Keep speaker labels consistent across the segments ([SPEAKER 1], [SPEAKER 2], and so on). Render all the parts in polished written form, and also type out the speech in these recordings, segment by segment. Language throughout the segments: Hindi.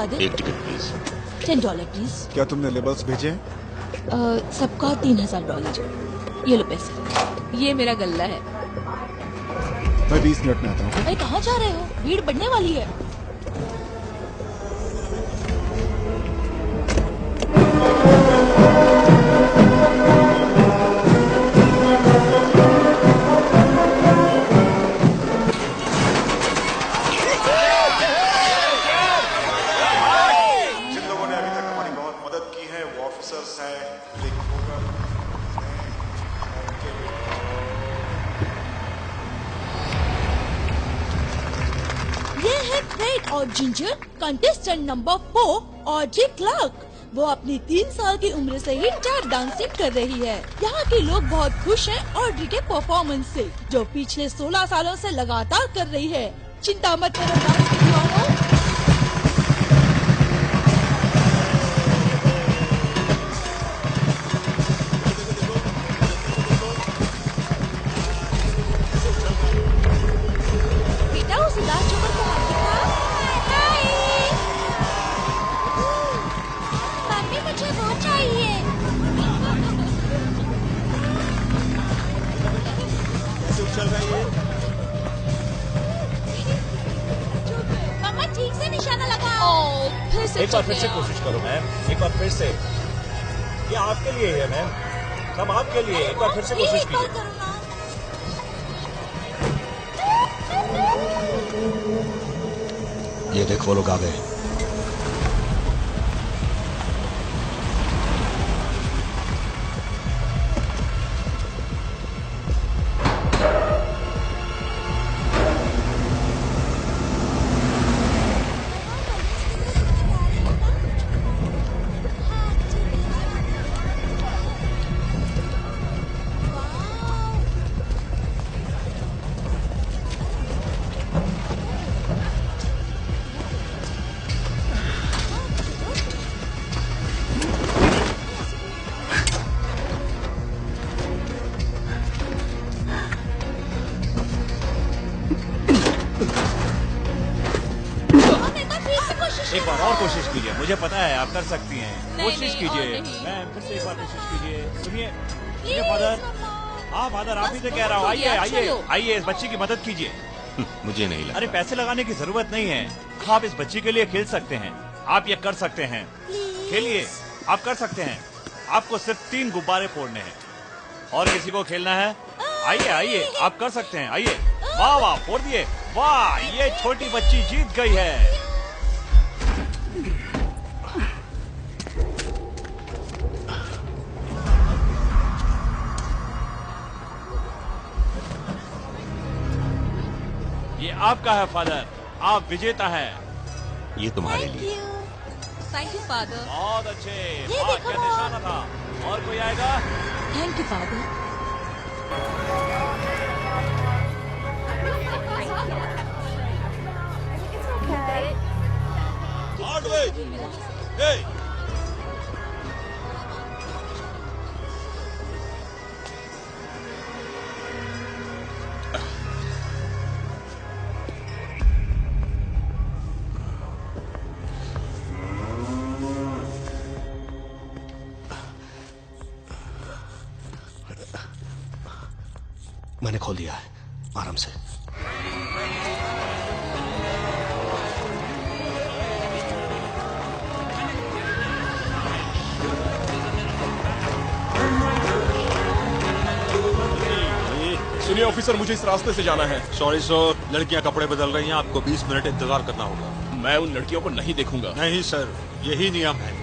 [SPEAKER 1] फादर?
[SPEAKER 2] एक टिकट प्लीज।
[SPEAKER 1] $10 प्लीज।
[SPEAKER 3] क्या तुमने लेबल्स भेजे हैं?
[SPEAKER 1] सबका $3000। ये लो पैसे। ये मेरा गल्ला है।
[SPEAKER 3] मैं 20 मिनट में आता हूँ।
[SPEAKER 1] अरे कहाँ जा रहे हो? भीड़ बढ़ने वाली है।
[SPEAKER 3] जिन लोगों ने अभी तक हमारी बहुत मदद की है वो ऑफिसर्स हैं, रिक होगर,
[SPEAKER 1] ये है फ्रेड और Ginger, contestant number 4 Audrey Clark. वो अपनी 3 साल की उम्र से ही टैप डांसिंग कर रही है। यहाँ के लोग बहुत खुश हैं ऑड्री के परफॉर्मेंस से, जो पिछले 16 सालों से लगातार कर रही है। चिंता मत करो डांस दीवानों। बेटा उस उदास जोकर को मत दिखा। मम्मी मुझे वो चाहिए। मम्मा ठीक से निशाना लगाओ। फिर से
[SPEAKER 4] एक बार फिर से कोशिश करो मैम, एक बार फिर से। ये आपके लिए है मैम, सब आपके लिए। एक बार फिर से कोशिश कीजिए।
[SPEAKER 2] ये देख वो लोग आ गए।
[SPEAKER 4] एक बार और कोशिश कीजिए, मुझे पता है आप कर सकती हैं। कोशिश
[SPEAKER 1] नहीं,
[SPEAKER 4] कीजिए
[SPEAKER 1] और नहीं।
[SPEAKER 4] मैम, फिर से एक बार कोशिश कीजिए। सुनिए सुनिए फादर, हाँ फादर आप ही से कह रहा हूँ। आइए
[SPEAKER 1] बहुत हो
[SPEAKER 4] आइए
[SPEAKER 1] गया, चलो।
[SPEAKER 4] आइए, इस बच्ची की मदद कीजिए।
[SPEAKER 2] मुझे नहीं लगता।
[SPEAKER 4] अरे पैसे लगाने की जरूरत नहीं है, आप इस बच्ची के लिए खेल सकते हैं। आप ये कर सकते हैं, खेलिए, आप कर सकते हैं। आपको सिर्फ 3 गुब्बारे फोड़ने हैं और किसी को खेलना है। आइए आइए, आप कर सकते हैं। आइए, वाह वाह, फोड़ दिए। वाह, ये छोटी बच्ची जीत गई है। ये आपका है फादर, आप विजेता हैं।
[SPEAKER 2] ये तुम्हारे लिए।
[SPEAKER 1] Thank you father.
[SPEAKER 4] बहुत अच्छे,
[SPEAKER 1] ये
[SPEAKER 4] वाह
[SPEAKER 1] देखो
[SPEAKER 4] क्या
[SPEAKER 1] ना।
[SPEAKER 4] निशाना था। और कोई आएगा?
[SPEAKER 1] Thank you father.
[SPEAKER 4] Hey!
[SPEAKER 2] मैंने खोल दिया है, आराम से।
[SPEAKER 5] सुनिए ऑफिसर, मुझे इस रास्ते से जाना है।
[SPEAKER 6] सॉरी सर, लड़कियां कपड़े बदल रही हैं, आपको 20 मिनट इंतजार करना होगा।
[SPEAKER 5] मैं उन लड़कियों को नहीं देखूंगा।
[SPEAKER 6] नहीं सर, यही नियम है।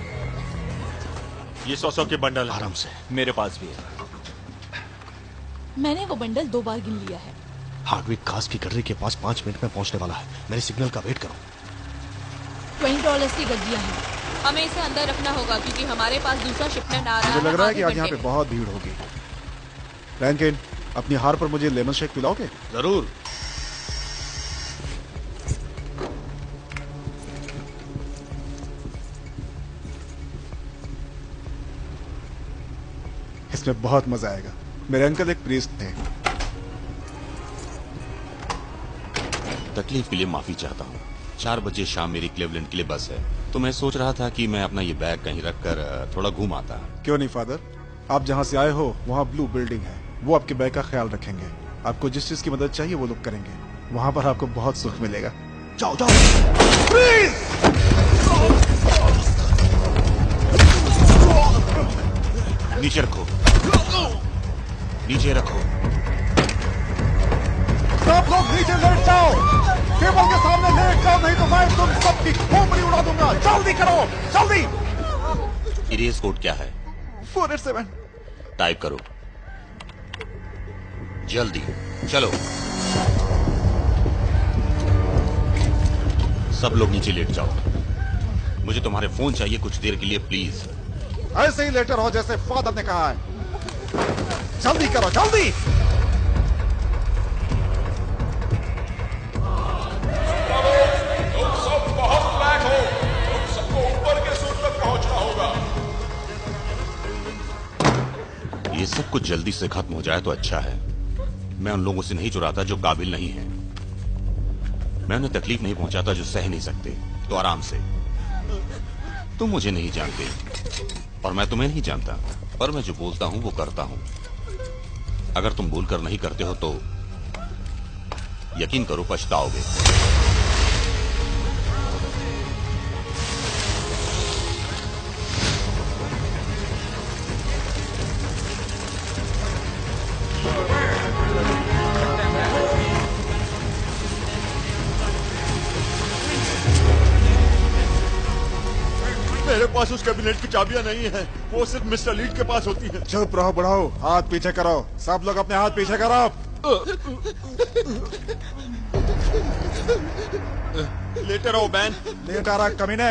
[SPEAKER 6] ये 100 के बंडल है।
[SPEAKER 2] आराम से।
[SPEAKER 4] मेरे पास भी है।
[SPEAKER 1] मैंने वो बंडल 2 बार गिन लिया है।
[SPEAKER 2] हार्डविक घास की गड्ढे के पास 5 मिनट में पहुंचने वाला है। मेरे सिग्नल का वेट करो।
[SPEAKER 1] $20 की गड्डियां हैं।
[SPEAKER 7] हमें इसे अंदर रखना होगा क्योंकि हमारे पास दूसरा शिपमेंट आ रहा है।
[SPEAKER 3] मुझे लग रहा है कि
[SPEAKER 7] आधे
[SPEAKER 3] आज यहाँ पे
[SPEAKER 7] घंटे में।
[SPEAKER 3] बहुत भीड़ होगी। रैंकिन, अपनी हार पर मुझे लेमन शेक पिलाओगे?
[SPEAKER 6] जरूर।
[SPEAKER 3] इसमें बहुत मजा आएगा। मेरे अंकल एक प्रीस्ट थे।
[SPEAKER 2] तकलीफ के लिए माफी चाहता हूँ।
[SPEAKER 6] 4 बजे शाम मेरी क्लीवलैंड के लिए बस है, तो मैं सोच रहा था कि मैं अपना ये बैग कहीं रखकर थोड़ा घूम आता।
[SPEAKER 3] क्यों नहीं फादर, आप जहाँ से आए हो वहाँ ब्लू बिल्डिंग है, वो आपके बैग का ख्याल रखेंगे। आपको जिस चीज की मदद चाहिए वो लोग करेंगे। वहाँ पर आपको बहुत सुख मिलेगा।
[SPEAKER 2] जाओ जाओ प्लीज।
[SPEAKER 6] नीचे रखो, नीचे रखो।
[SPEAKER 3] सब लोग नीचे लेट जाओ, टेबल के सामने लेट जाओ, नहीं तो मैं तुम सबकी खोपड़ी उड़ा दूंगा। जल्दी करो, जल्दी।
[SPEAKER 6] इरेज कोड क्या है?
[SPEAKER 3] 487।
[SPEAKER 6] टाइप करो जल्दी, चलो। सब लोग नीचे लेट जाओ। मुझे तुम्हारे फोन चाहिए कुछ देर के लिए, प्लीज।
[SPEAKER 3] ऐसे ही लेटर हो जैसे फादर ने कहा है। जल्दी करो, जल्दी।
[SPEAKER 5] तुम सब बहुत ब्लैक हो, तुम सबको ऊपर के सूट तक पहुंचना होगा।
[SPEAKER 6] ये सब कुछ जल्दी से खत्म हो जाए तो अच्छा है। मैं उन लोगों से नहीं चुराता जो काबिल नहीं है। मैं उन्हें तकलीफ नहीं पहुंचाता जो सह नहीं सकते। तो आराम से। तुम मुझे नहीं जानते और मैं तुम्हें नहीं जानता, पर मैं जो बोलता हूं वो करता हूं। अगर तुम बोलकर नहीं करते हो तो यकीन करो पछताओगे। मेरे पास उस कैबिनेट की चाबियां नहीं है, वो सिर्फ मिस्टर लीड के पास होती है।
[SPEAKER 3] चुप रहो बुढ़ाओ, हाथ पीछे करो। सब लोग अपने हाथ पीछे करो।
[SPEAKER 6] लेटे रहो बैन।
[SPEAKER 3] लेट आ रहा कमीने।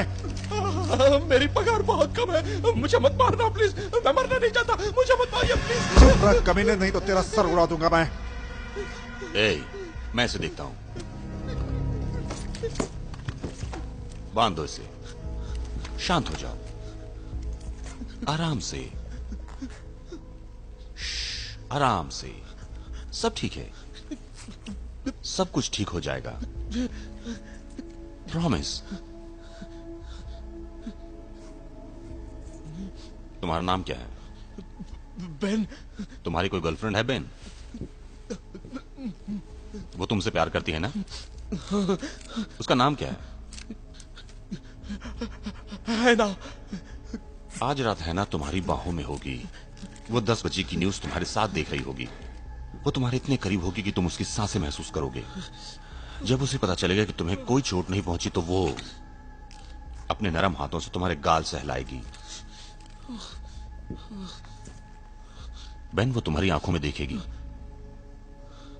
[SPEAKER 5] मेरी पगार बहुत कम है, मुझे मत मारना प्लीज। मैं मरना नहीं चाहता, मुझे मत मारिए प्लीज।
[SPEAKER 3] चुप रह कमीने, नहीं तो तेरा सर उड़ा दूंगा मैं।
[SPEAKER 6] मैं इसे देखता हूं। बांध दो इसे। शांत हो जाओ, आराम से, आराम से। सब ठीक है, सब कुछ ठीक हो जाएगा, प्रॉमिस। तुम्हारा नाम क्या है?
[SPEAKER 5] बेन।
[SPEAKER 6] तुम्हारी कोई गर्लफ्रेंड है बेन? वो तुमसे प्यार करती है ना? उसका नाम क्या है?
[SPEAKER 5] हैना।
[SPEAKER 6] आज रात हैना तुम्हारी बाहों में होगी। वो 10 बजे की न्यूज तुम्हारे साथ देख रही होगी। वो तुम्हारे इतने करीब होगी कि तुम उसकी सांसें महसूस करोगे। जब उसे पता चलेगा कि तुम्हें कोई चोट नहीं पहुंची तो वो अपने नरम हाथों से तुम्हारे गाल सहलाएगी। बेन, वो तुम्हारी आंखों में देखेगी।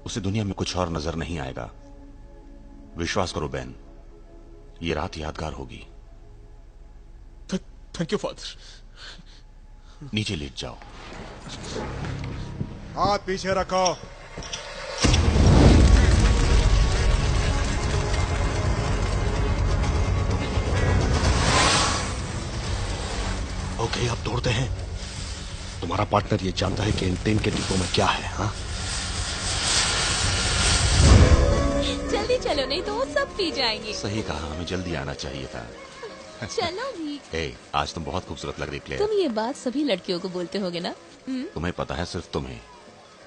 [SPEAKER 6] उसे दुनिया में कुछ और नजर नहीं आएगा। विश्वास करो बेन, ये रात यादगार होगी।
[SPEAKER 5] Thank you father.
[SPEAKER 6] नीचे लेट जाओ।
[SPEAKER 3] हाथ पीछे रखो।
[SPEAKER 2] ओके, अब दौड़ते हैं। तुम्हारा पार्टनर ये जानता है कि इन 3 के डिब्बों में क्या है? हाँ,
[SPEAKER 7] जल्दी चलो, नहीं तो वो सब पी जाएंगे।
[SPEAKER 6] सही कहा, हमें जल्दी आना चाहिए था।
[SPEAKER 7] चलो भी।
[SPEAKER 6] आज तुम बहुत खूबसूरत लग रही क्लेयर।
[SPEAKER 7] तुम ये बात सभी लड़कियों को बोलते होगे ना?
[SPEAKER 6] तुम्हें पता है, सिर्फ तुम्हें।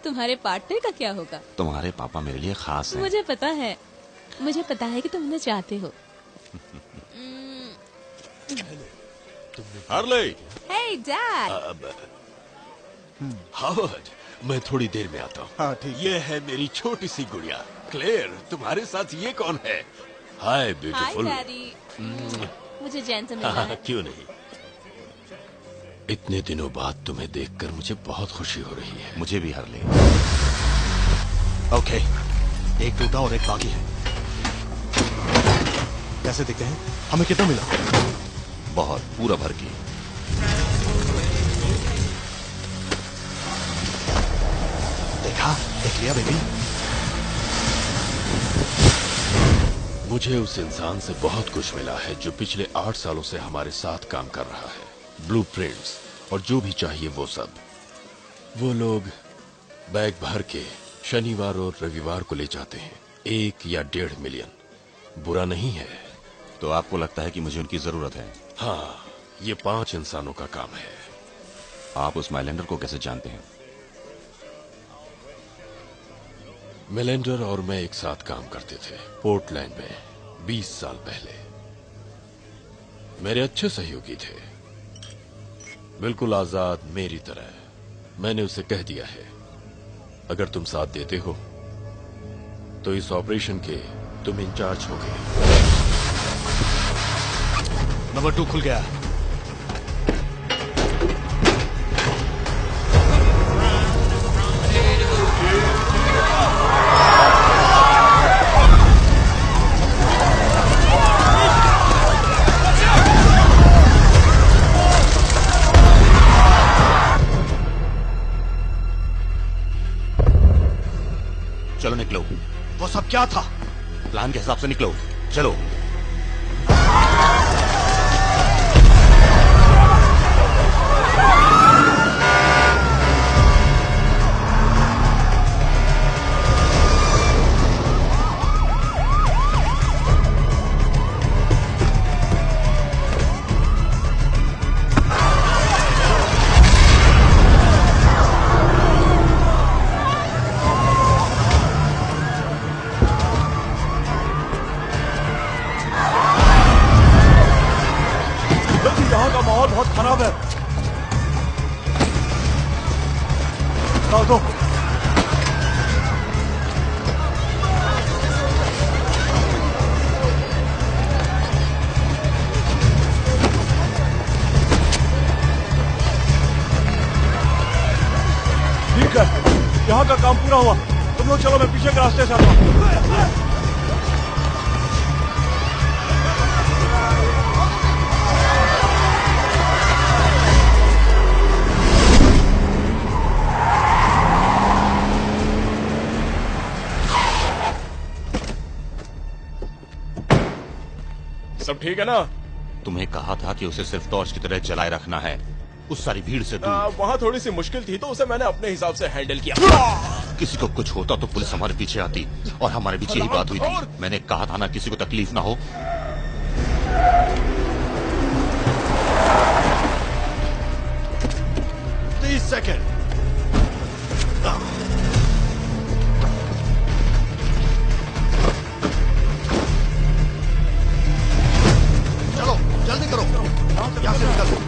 [SPEAKER 7] तुम्हारे पार्टनर का क्या होगा?
[SPEAKER 6] तुम्हारे पापा मेरे लिए खास हैं।
[SPEAKER 7] मुझे पता है, मुझे पता है कि तुम उन्हें चाहते हो।
[SPEAKER 6] हार्ले।
[SPEAKER 7] हे डैड।
[SPEAKER 8] हावर्ड, मैं थोड़ी देर में आता हूँ।
[SPEAKER 3] हाँ ठीक।
[SPEAKER 8] ये है मेरी छोटी सी गुड़िया क्लेयर। तुम्हारे साथ ये कौन है? हाय
[SPEAKER 7] हाय
[SPEAKER 8] ब्यूटीफुल।
[SPEAKER 7] डैडी। मुझे जैन से मिलना है।
[SPEAKER 8] क्यों नहीं। इतने दिनों बाद तुम्हें देखकर मुझे बहुत खुशी हो रही है।
[SPEAKER 6] मुझे भी हार्ले।
[SPEAKER 2] ओके, एक टूटा और एक बाकी है। कैसे दिखते हैं? हमें कितना मिला?
[SPEAKER 6] बहुत, पूरा भर के।
[SPEAKER 2] देखा, देख लिया बेबी।
[SPEAKER 8] मुझे उस इंसान से बहुत कुछ मिला है जो पिछले 8 सालों से हमारे साथ काम कर रहा है। ब्लूप्रिंट्स और जो भी चाहिए वो सब। वो लोग बैग भर के शनिवार और रविवार को ले जाते हैं। 1 या 1.5 मिलियन। बुरा नहीं है,
[SPEAKER 6] तो आपको लगता है कि मुझे उनकी जरूरत है?
[SPEAKER 8] हाँ, ये 5 इंसानों का काम है।
[SPEAKER 6] आप उस माइलैंडर को कैसे जानते हैं?
[SPEAKER 8] मेलेंडर और मैं एक साथ काम करते थे पोर्टलैंड में 20 साल पहले। मेरे अच्छे सहयोगी थे, बिल्कुल आजाद मेरी तरह। मैंने उसे कह दिया है, अगर तुम साथ देते हो तो इस ऑपरेशन के तुम इंचार्ज होगे।
[SPEAKER 2] नंबर 2 खुल गया।
[SPEAKER 6] चलो निकलो।
[SPEAKER 2] वो सब क्या था?
[SPEAKER 6] प्लान के हिसाब से निकलो, चलो।
[SPEAKER 4] यहाँ का माहौल बहुत खराब है। दो ठीक है, यहाँ का काम पूरा हुआ। तुम लोग चलो, मैं पीछे के रास्ते से आता हूँ।
[SPEAKER 5] सब ठीक है ना?
[SPEAKER 6] तुम्हें कहा था कि उसे सिर्फ टॉर्च की तरह जलाए रखना है, उस सारी भीड़ से दूर।
[SPEAKER 5] वहाँ थोड़ी सी मुश्किल थी तो उसे मैंने अपने हिसाब से हैंडल किया।
[SPEAKER 6] किसी को कुछ होता तो पुलिस हमारे पीछे आती, और हमारे बीच यही बात हुई थी। मैंने कहा था ना, किसी को तकलीफ ना हो।
[SPEAKER 2] सेकेंड। चलो जल्दी करो, यहाँ से निकलो।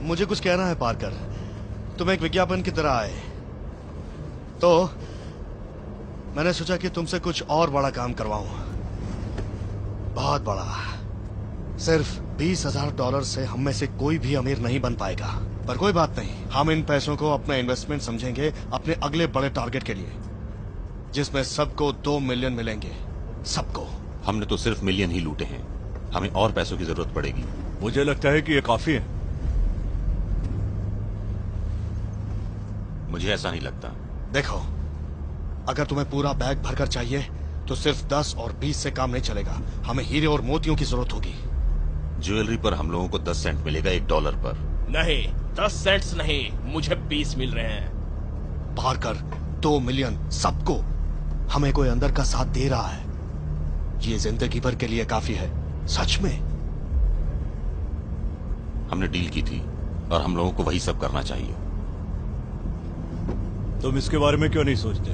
[SPEAKER 2] मुझे कुछ कहना है पार्कर। तुम एक विज्ञापन की तरह आए तो मैंने सोचा कि तुमसे कुछ और बड़ा काम करवाऊं, बहुत बड़ा। सिर्फ $20,000 से हम में से कोई भी अमीर नहीं बन पाएगा, पर कोई बात नहीं, हम इन पैसों को अपना इन्वेस्टमेंट समझेंगे अपने अगले बड़े टारगेट के लिए, जिसमें सबको 2 मिलियन मिलेंगे, सबको।
[SPEAKER 6] हमने तो सिर्फ मिलियन ही लूटे हैं, हमें और पैसों की जरूरत पड़ेगी।
[SPEAKER 4] मुझे लगता है कि ये काफी है।
[SPEAKER 6] मुझे ऐसा नहीं लगता।
[SPEAKER 2] देखो, अगर तुम्हें पूरा बैग भरकर चाहिए तो सिर्फ 10 और 20 से काम नहीं चलेगा। हमें हीरे और मोतियों की जरूरत होगी।
[SPEAKER 6] ज्वेलरी पर हम लोगों को 10 सेंट मिलेगा $1 पर।
[SPEAKER 5] नहीं, 10 सेंट्स नहीं, मुझे 20 मिल रहे हैं।
[SPEAKER 2] पार्कर, 2 मिलियन सबको। हमें कोई अंदर का साथ दे रहा है, ये जिंदगी भर के लिए काफी है। सच में
[SPEAKER 6] हमने डील की थी और हम लोगों को वही सब करना चाहिए।
[SPEAKER 4] तुम इसके बारे में क्यों नहीं सोचते?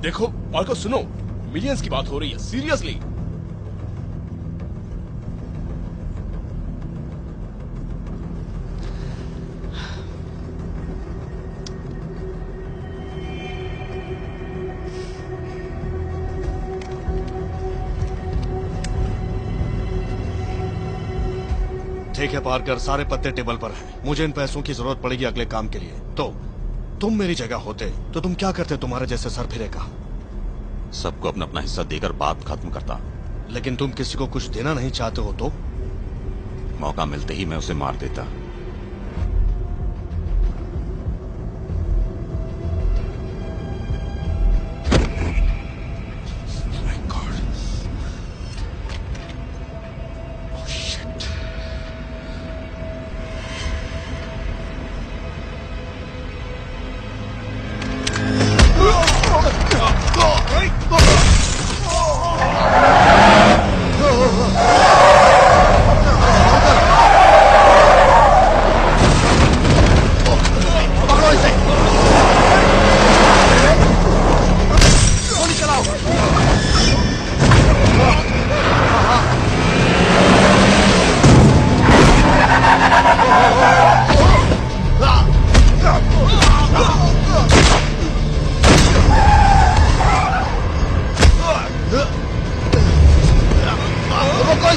[SPEAKER 5] देखो पार्कर, सुनो, मिलियंस की बात हो रही है, सीरियसली।
[SPEAKER 2] ठीक है पार्कर, सारे पत्ते टेबल पर हैं। मुझे इन पैसों की जरूरत पड़ेगी अगले काम के लिए। तो तुम मेरी जगह होते तो तुम क्या करते? तुम्हारे जैसे सर फिरेगा।
[SPEAKER 6] सबको अपना अपना हिस्सा देकर बात खत्म करता।
[SPEAKER 2] लेकिन तुम किसी को कुछ देना नहीं चाहते हो तो?
[SPEAKER 6] मौका मिलते ही मैं उसे मार देता।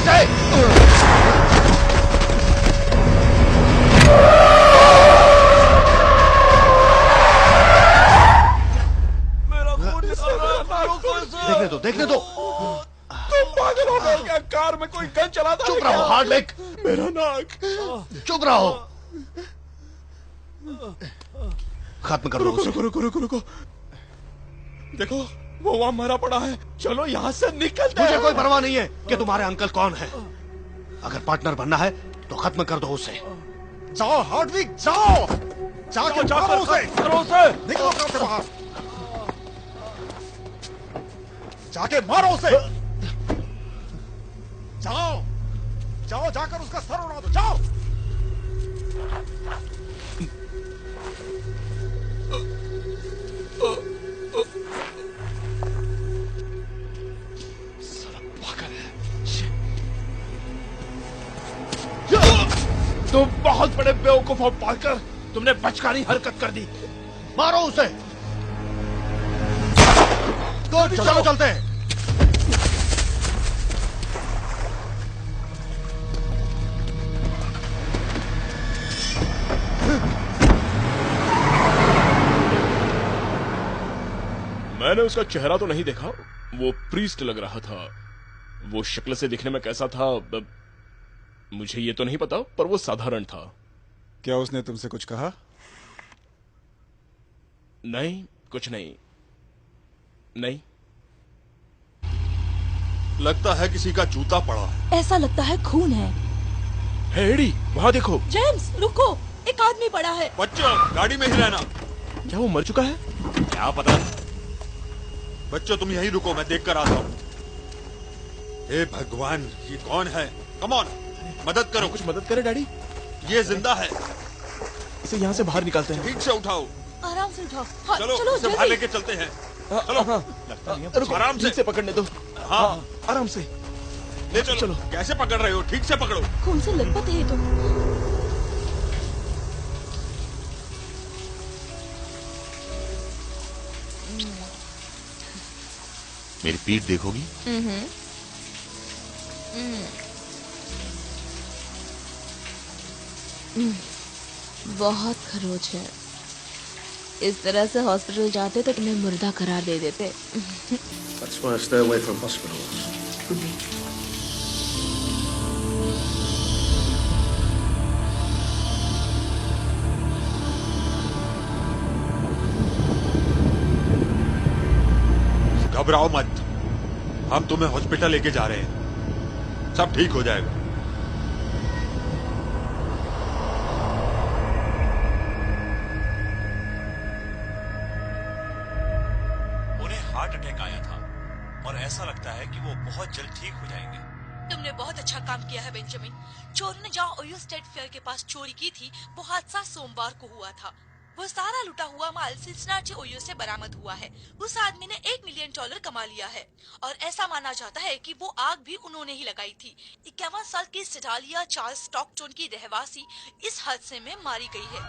[SPEAKER 2] इसे। देखने दो।
[SPEAKER 5] तुम पागल हो गए क्या? कार में कोई गन चलाता है
[SPEAKER 2] चुप
[SPEAKER 5] क्या?
[SPEAKER 2] रहो हार्डविक।
[SPEAKER 5] मेरा नाक।
[SPEAKER 2] चुप रहो। खत्म कर दो
[SPEAKER 5] रुको
[SPEAKER 2] उसे।
[SPEAKER 5] रुको रुको रुको। देखो वो वहां मरा पड़ा है। चलो यहाँ से निकलते
[SPEAKER 2] मुझे
[SPEAKER 5] हैं।
[SPEAKER 2] कोई परवाह नहीं है कि तुम्हारे अंकल कौन है। अगर पार्टनर बनना है तो खत्म कर दो उसे।
[SPEAKER 3] जाओ हार्डविक, जाओ जाके मारो उसे। निकलो कार से बाहर, जाके मारो उसे। जाओ जाओ, जाकर उसका सर उड़ा दो, जाओ।
[SPEAKER 5] तुम बहुत बड़े बेवकूफ हो पार्कर। तुमने बचकानी हरकत कर दी।
[SPEAKER 2] मारो उसे। गुड, चलो चलते हैं।
[SPEAKER 5] मैंने उसका चेहरा तो नहीं देखा, वो प्रीस्ट लग रहा था। वो शक्ल से दिखने में कैसा था मुझे ये तो नहीं पता, पर वो साधारण था।
[SPEAKER 3] क्या उसने तुमसे कुछ कहा?
[SPEAKER 5] नहीं, कुछ नहीं। नहीं।
[SPEAKER 6] लगता है किसी का जूता पड़ा है।
[SPEAKER 1] ऐसा लगता है खून है।
[SPEAKER 5] हेडी, वहां देखो।
[SPEAKER 1] जेम्स रुको, एक आदमी पड़ा है।
[SPEAKER 6] बच्चों गाड़ी में ही रहना।
[SPEAKER 5] क्या वो मर चुका है?
[SPEAKER 4] क्या पता।
[SPEAKER 6] बच्चों तुम यहीं रुको, मैं देख कर आता हूँ। हे भगवान, ये कौन है? कम ऑन, मदद करो।
[SPEAKER 5] कुछ मदद करे डैडी।
[SPEAKER 6] ये जिंदा है।
[SPEAKER 5] इसे यहाँ से बाहर निकालते हैं।
[SPEAKER 6] ठीक से उठाओ।
[SPEAKER 1] आराम से उठाओ। हाँ,
[SPEAKER 6] चलो
[SPEAKER 1] चलो
[SPEAKER 6] उसे बाहर
[SPEAKER 1] जल्दी।
[SPEAKER 6] लेके चलते हैं।
[SPEAKER 5] चलो।
[SPEAKER 4] लगता नहीं है।
[SPEAKER 5] रुको,
[SPEAKER 6] आराम से।
[SPEAKER 5] ठीक से पकड़ने दो।
[SPEAKER 6] हाँ
[SPEAKER 5] आराम से।
[SPEAKER 6] ले चलो।
[SPEAKER 5] चलो।
[SPEAKER 6] कैसे पकड़ रहे हो? ठीक से पकड़ो।
[SPEAKER 1] खून से लथपथ है ये तो।
[SPEAKER 6] मेरी पीठ देखोगी?
[SPEAKER 7] बहुत खरोच है। इस तरह से हॉस्पिटल जाते तो तुम्हें मुर्दा करार दे देते।
[SPEAKER 9] That's why I stay away from hospitals.
[SPEAKER 6] घबराओ मत, हम तुम्हें हॉस्पिटल लेके जा रहे हैं। सब ठीक हो जाएगा।
[SPEAKER 4] उन्हें हार्ट अटैक आया था और ऐसा लगता है कि वो बहुत जल्द ठीक हो जाएंगे।
[SPEAKER 1] तुमने बहुत अच्छा काम किया है बेंजामिन। चोरों ने जहाँ ओयो स्टेट फेयर के पास चोरी की थी, वो हादसा सोमवार को हुआ था। वो सारा लुटा हुआ माल सिंसिनाटी ओयो से बरामद हुआ है। उस आदमी ने $1 मिलियन कमा लिया है और ऐसा माना जाता है कि वो आग भी उन्होंने ही लगाई थी। 51 साल की सेडालिया चार्ल्स स्टॉकटन की रहवासी इस हादसे में मारी गई है।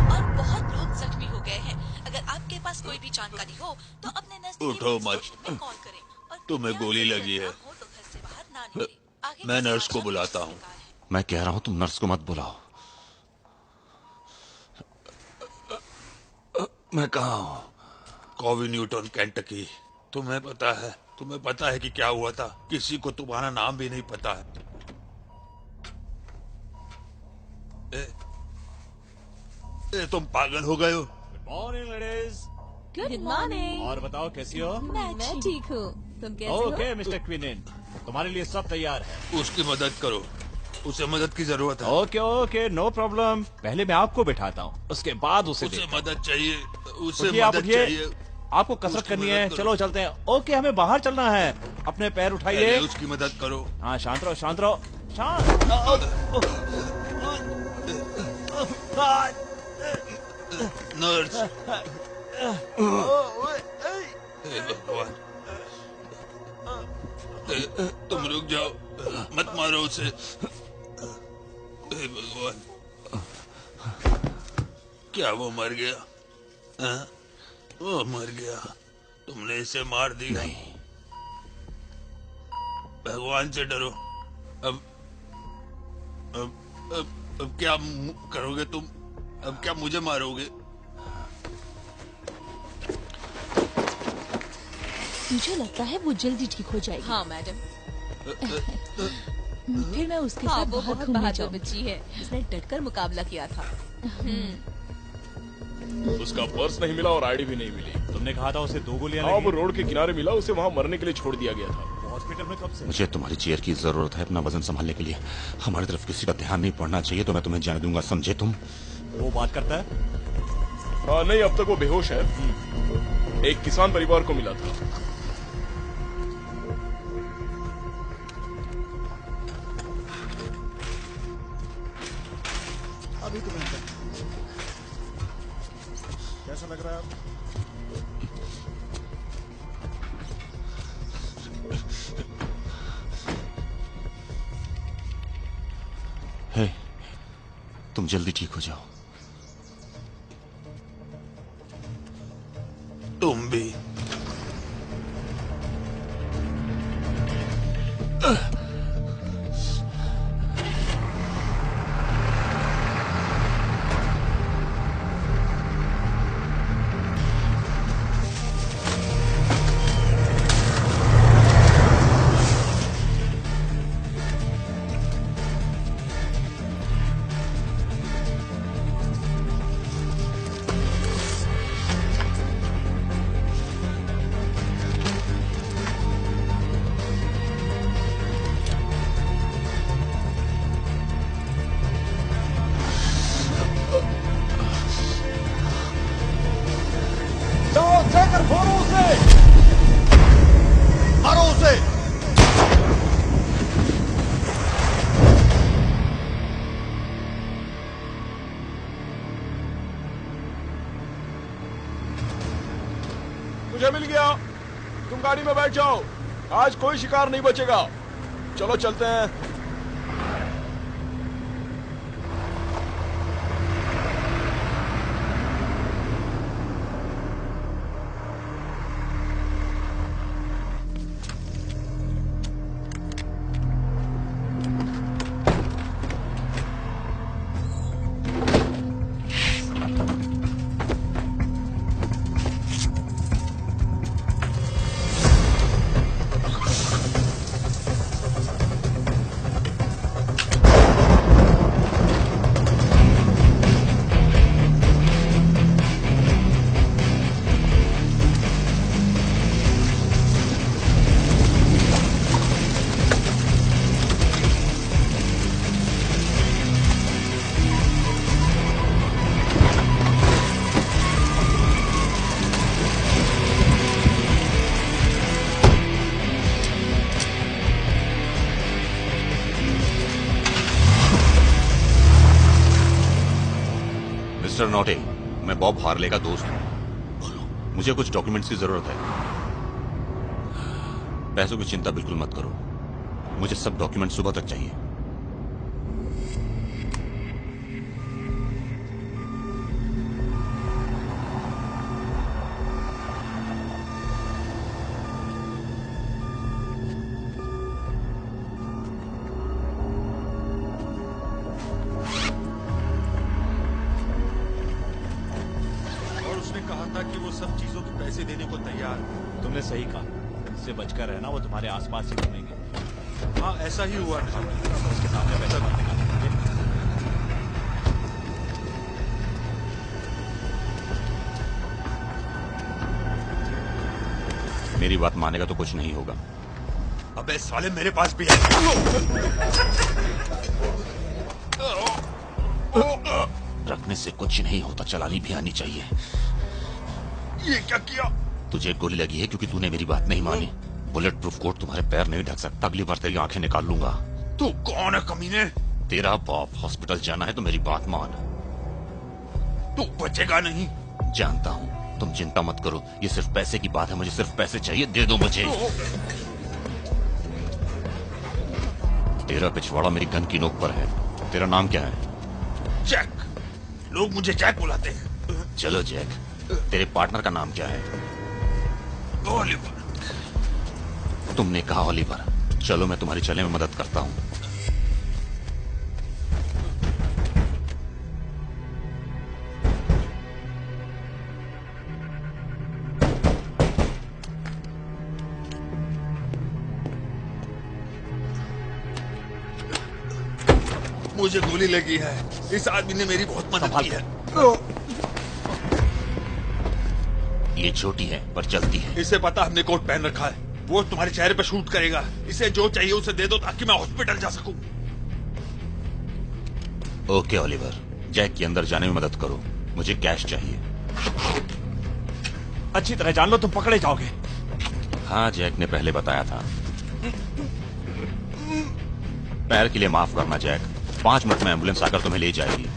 [SPEAKER 1] और बहुत लोग जख्मी हो गए हैं। अगर आपके पास कोई भी जानकारी हो तो अपने नजदीकी
[SPEAKER 6] उठो मत।
[SPEAKER 1] स्टेशन में कॉल करें। और
[SPEAKER 6] तुम्हें
[SPEAKER 1] कृपया
[SPEAKER 6] गोली
[SPEAKER 1] अगर
[SPEAKER 6] लगी है।
[SPEAKER 1] हो तो घर से बाहर ना निकलें। आगे
[SPEAKER 6] मैं
[SPEAKER 1] का
[SPEAKER 6] नर्स को
[SPEAKER 1] समाचार
[SPEAKER 6] बुलाता
[SPEAKER 1] पुलिस
[SPEAKER 6] हूँ।
[SPEAKER 1] सरकार है।
[SPEAKER 6] मैं कह रहा हूँ तुम नर्स को मत बुलाओ। मैं कहा हूँ? Covey Newton, Kentucky. तुम्हें पता है कि क्या हुआ था? किसी को तुम्हारा नाम भी नहीं पता है। तुम पागल हो गए हो?
[SPEAKER 4] Good morning ladies.
[SPEAKER 7] Good morning.
[SPEAKER 4] और बताओ कैसी हो?
[SPEAKER 7] मैं ठीक हूँ। तुम कैसे हो?
[SPEAKER 4] ओके मिस्टर क्विनिन, तुम्हारे लिए सब तैयार है।
[SPEAKER 6] उसकी मदद करो, उसे मदद की जरूरत है।
[SPEAKER 4] Okay okay no problem. पहले मैं आपको बिठाता हूँ, उसके बाद उसे
[SPEAKER 6] उसे
[SPEAKER 4] देखता हूँ।
[SPEAKER 6] मदद चाहिए, उसे
[SPEAKER 4] उठिए, आप
[SPEAKER 6] मदद
[SPEAKER 4] उठिए।
[SPEAKER 6] चाहिए।
[SPEAKER 4] आपको कसरत
[SPEAKER 6] उसकी
[SPEAKER 4] करनी
[SPEAKER 6] मदद
[SPEAKER 4] है।
[SPEAKER 6] करो।
[SPEAKER 4] चलो चलते हैं। ओके हमें बाहर चलना है। अपने पैर उठाइए।
[SPEAKER 6] पहले उसकी मदद करो।
[SPEAKER 4] हाँ शांत रहो शांत रहो शांत।
[SPEAKER 6] नर्स। हे भगवान, तुम रुक जाओ, मत मारो उसे। हे भगवान, क्या वो मर गया? हाँ? वो मर गया।
[SPEAKER 10] तुमने इसे मार दिया।
[SPEAKER 6] नहीं।
[SPEAKER 10] भगवान से डरो। अब क्या करोगे तुम? अब क्या मुझे मारोगे?
[SPEAKER 1] मुझे लगता है वो जल्दी ठीक हो जाएगी।
[SPEAKER 7] हाँ मैडम।
[SPEAKER 1] फिर मैं उसके
[SPEAKER 7] हाँ,
[SPEAKER 1] साथ
[SPEAKER 7] वो
[SPEAKER 1] बाहर
[SPEAKER 7] बहुत
[SPEAKER 1] घूमने
[SPEAKER 7] बहादुर
[SPEAKER 1] जाऊंगी।
[SPEAKER 7] बच्ची है। उसने डटकर मुकाबला किया था।
[SPEAKER 5] उसका पर्स नहीं मिला और आईडी भी नहीं मिली।
[SPEAKER 4] तुमने कहा था उसे 2 गोलियां
[SPEAKER 5] हाँ, वो
[SPEAKER 4] लगी।
[SPEAKER 5] रोड के किनारे मिला, उसे वहाँ मरने के लिए छोड़ दिया गया था।
[SPEAKER 4] हॉस्पिटल में कब से?
[SPEAKER 6] मुझे तुम्हारी चेयर की जरूरत है अपना वजन संभालने के लिए। हमारी तरफ किसी का ध्यान नहीं पड़ना चाहिए तो मैं तुम्हें जाने दूंगा, समझे तुम?
[SPEAKER 4] वो बात करता है?
[SPEAKER 5] हाँ नहीं, अब तक वो बेहोश है। एक किसान परिवार को मिला था।
[SPEAKER 3] अभी तुम्हें कैसा लग रहा है?
[SPEAKER 6] हे, तुम जल्दी ठीक हो जाओ।
[SPEAKER 10] तुम भी।
[SPEAKER 2] मारो उसे!
[SPEAKER 5] मुझे मिल गया। तुम गाड़ी में बैठ जाओ। आज कोई शिकार नहीं बचेगा। चलो चलते हैं।
[SPEAKER 6] मिस्टर नोटे, मैं बॉब हार्ले का दोस्त हूं। मुझे कुछ डॉक्यूमेंट्स की जरूरत है। पैसों की चिंता बिल्कुल मत करो, मुझे सब डॉक्यूमेंट सुबह तक चाहिए।
[SPEAKER 10] कहा था कि वो सब चीजों के पैसे देने को तैयार है।
[SPEAKER 4] तुमने सही कहा, इससे बचकर रहना, वो तुम्हारे आसपास ही घूमेंगे।
[SPEAKER 10] हाँ, ऐसा ही हुआ था।
[SPEAKER 4] उसके सामने पैसा मत निकालना।
[SPEAKER 6] मेरी बात मानेगा तो कुछ नहीं होगा।
[SPEAKER 10] अबे साले, मेरे पास भी है।
[SPEAKER 6] रखने से कुछ नहीं होता, चलानी भी आनी चाहिए।
[SPEAKER 10] ये क्या किया?
[SPEAKER 6] तुझे गोली लगी है क्योंकि तूने मेरी बात नहीं मानी। बुलेट प्रूफ कोट तुम्हारे पैर नहीं ढक सकता। अगली बार तेरी आंखें निकाल लूंगा।
[SPEAKER 10] तू कौन है कमीने?
[SPEAKER 6] तेरा बाप। हॉस्पिटल जाना है तो मेरी बात मान।
[SPEAKER 10] तू बचेगा नहीं।
[SPEAKER 6] जानता हूँ, तुम चिंता मत करो। ये सिर्फ पैसे की बात है, मुझे सिर्फ पैसे चाहिए, दे दो मुझे। तेरा पिछवाड़ा मेरी गन की नोक पर है। तेरा नाम क्या है?
[SPEAKER 10] जैक। लोग मुझे जैक बुलाते हैं।
[SPEAKER 6] चलो जैक। तेरे पार्टनर का नाम क्या है?
[SPEAKER 10] ओलिवर।
[SPEAKER 6] तुमने कहा ओलिवर। चलो मैं तुम्हारी चले में मदद करता हूं।
[SPEAKER 10] मुझे गोली लगी है। इस आदमी ने मेरी बहुत मदद की है।
[SPEAKER 6] ये छोटी है पर चलती है।
[SPEAKER 10] इसे पता हमने कोट पहन रखा है। वो तुम्हारे चेहरे पे शूट करेगा। इसे जो चाहिए उसे दे दो ताकि मैं हॉस्पिटल जा सकूं।
[SPEAKER 6] ओके ओलिवर, जैक के अंदर जाने में मदद करो। मुझे कैश चाहिए।
[SPEAKER 4] अच्छी तरह जान लो तुम पकड़े जाओगे।
[SPEAKER 6] हाँ, जैक ने पहले बताया था। पैर के लिए माफ करना जैक। 5 मिनट में एम्बुलेंस आकर तुम्हें ले जाएगी।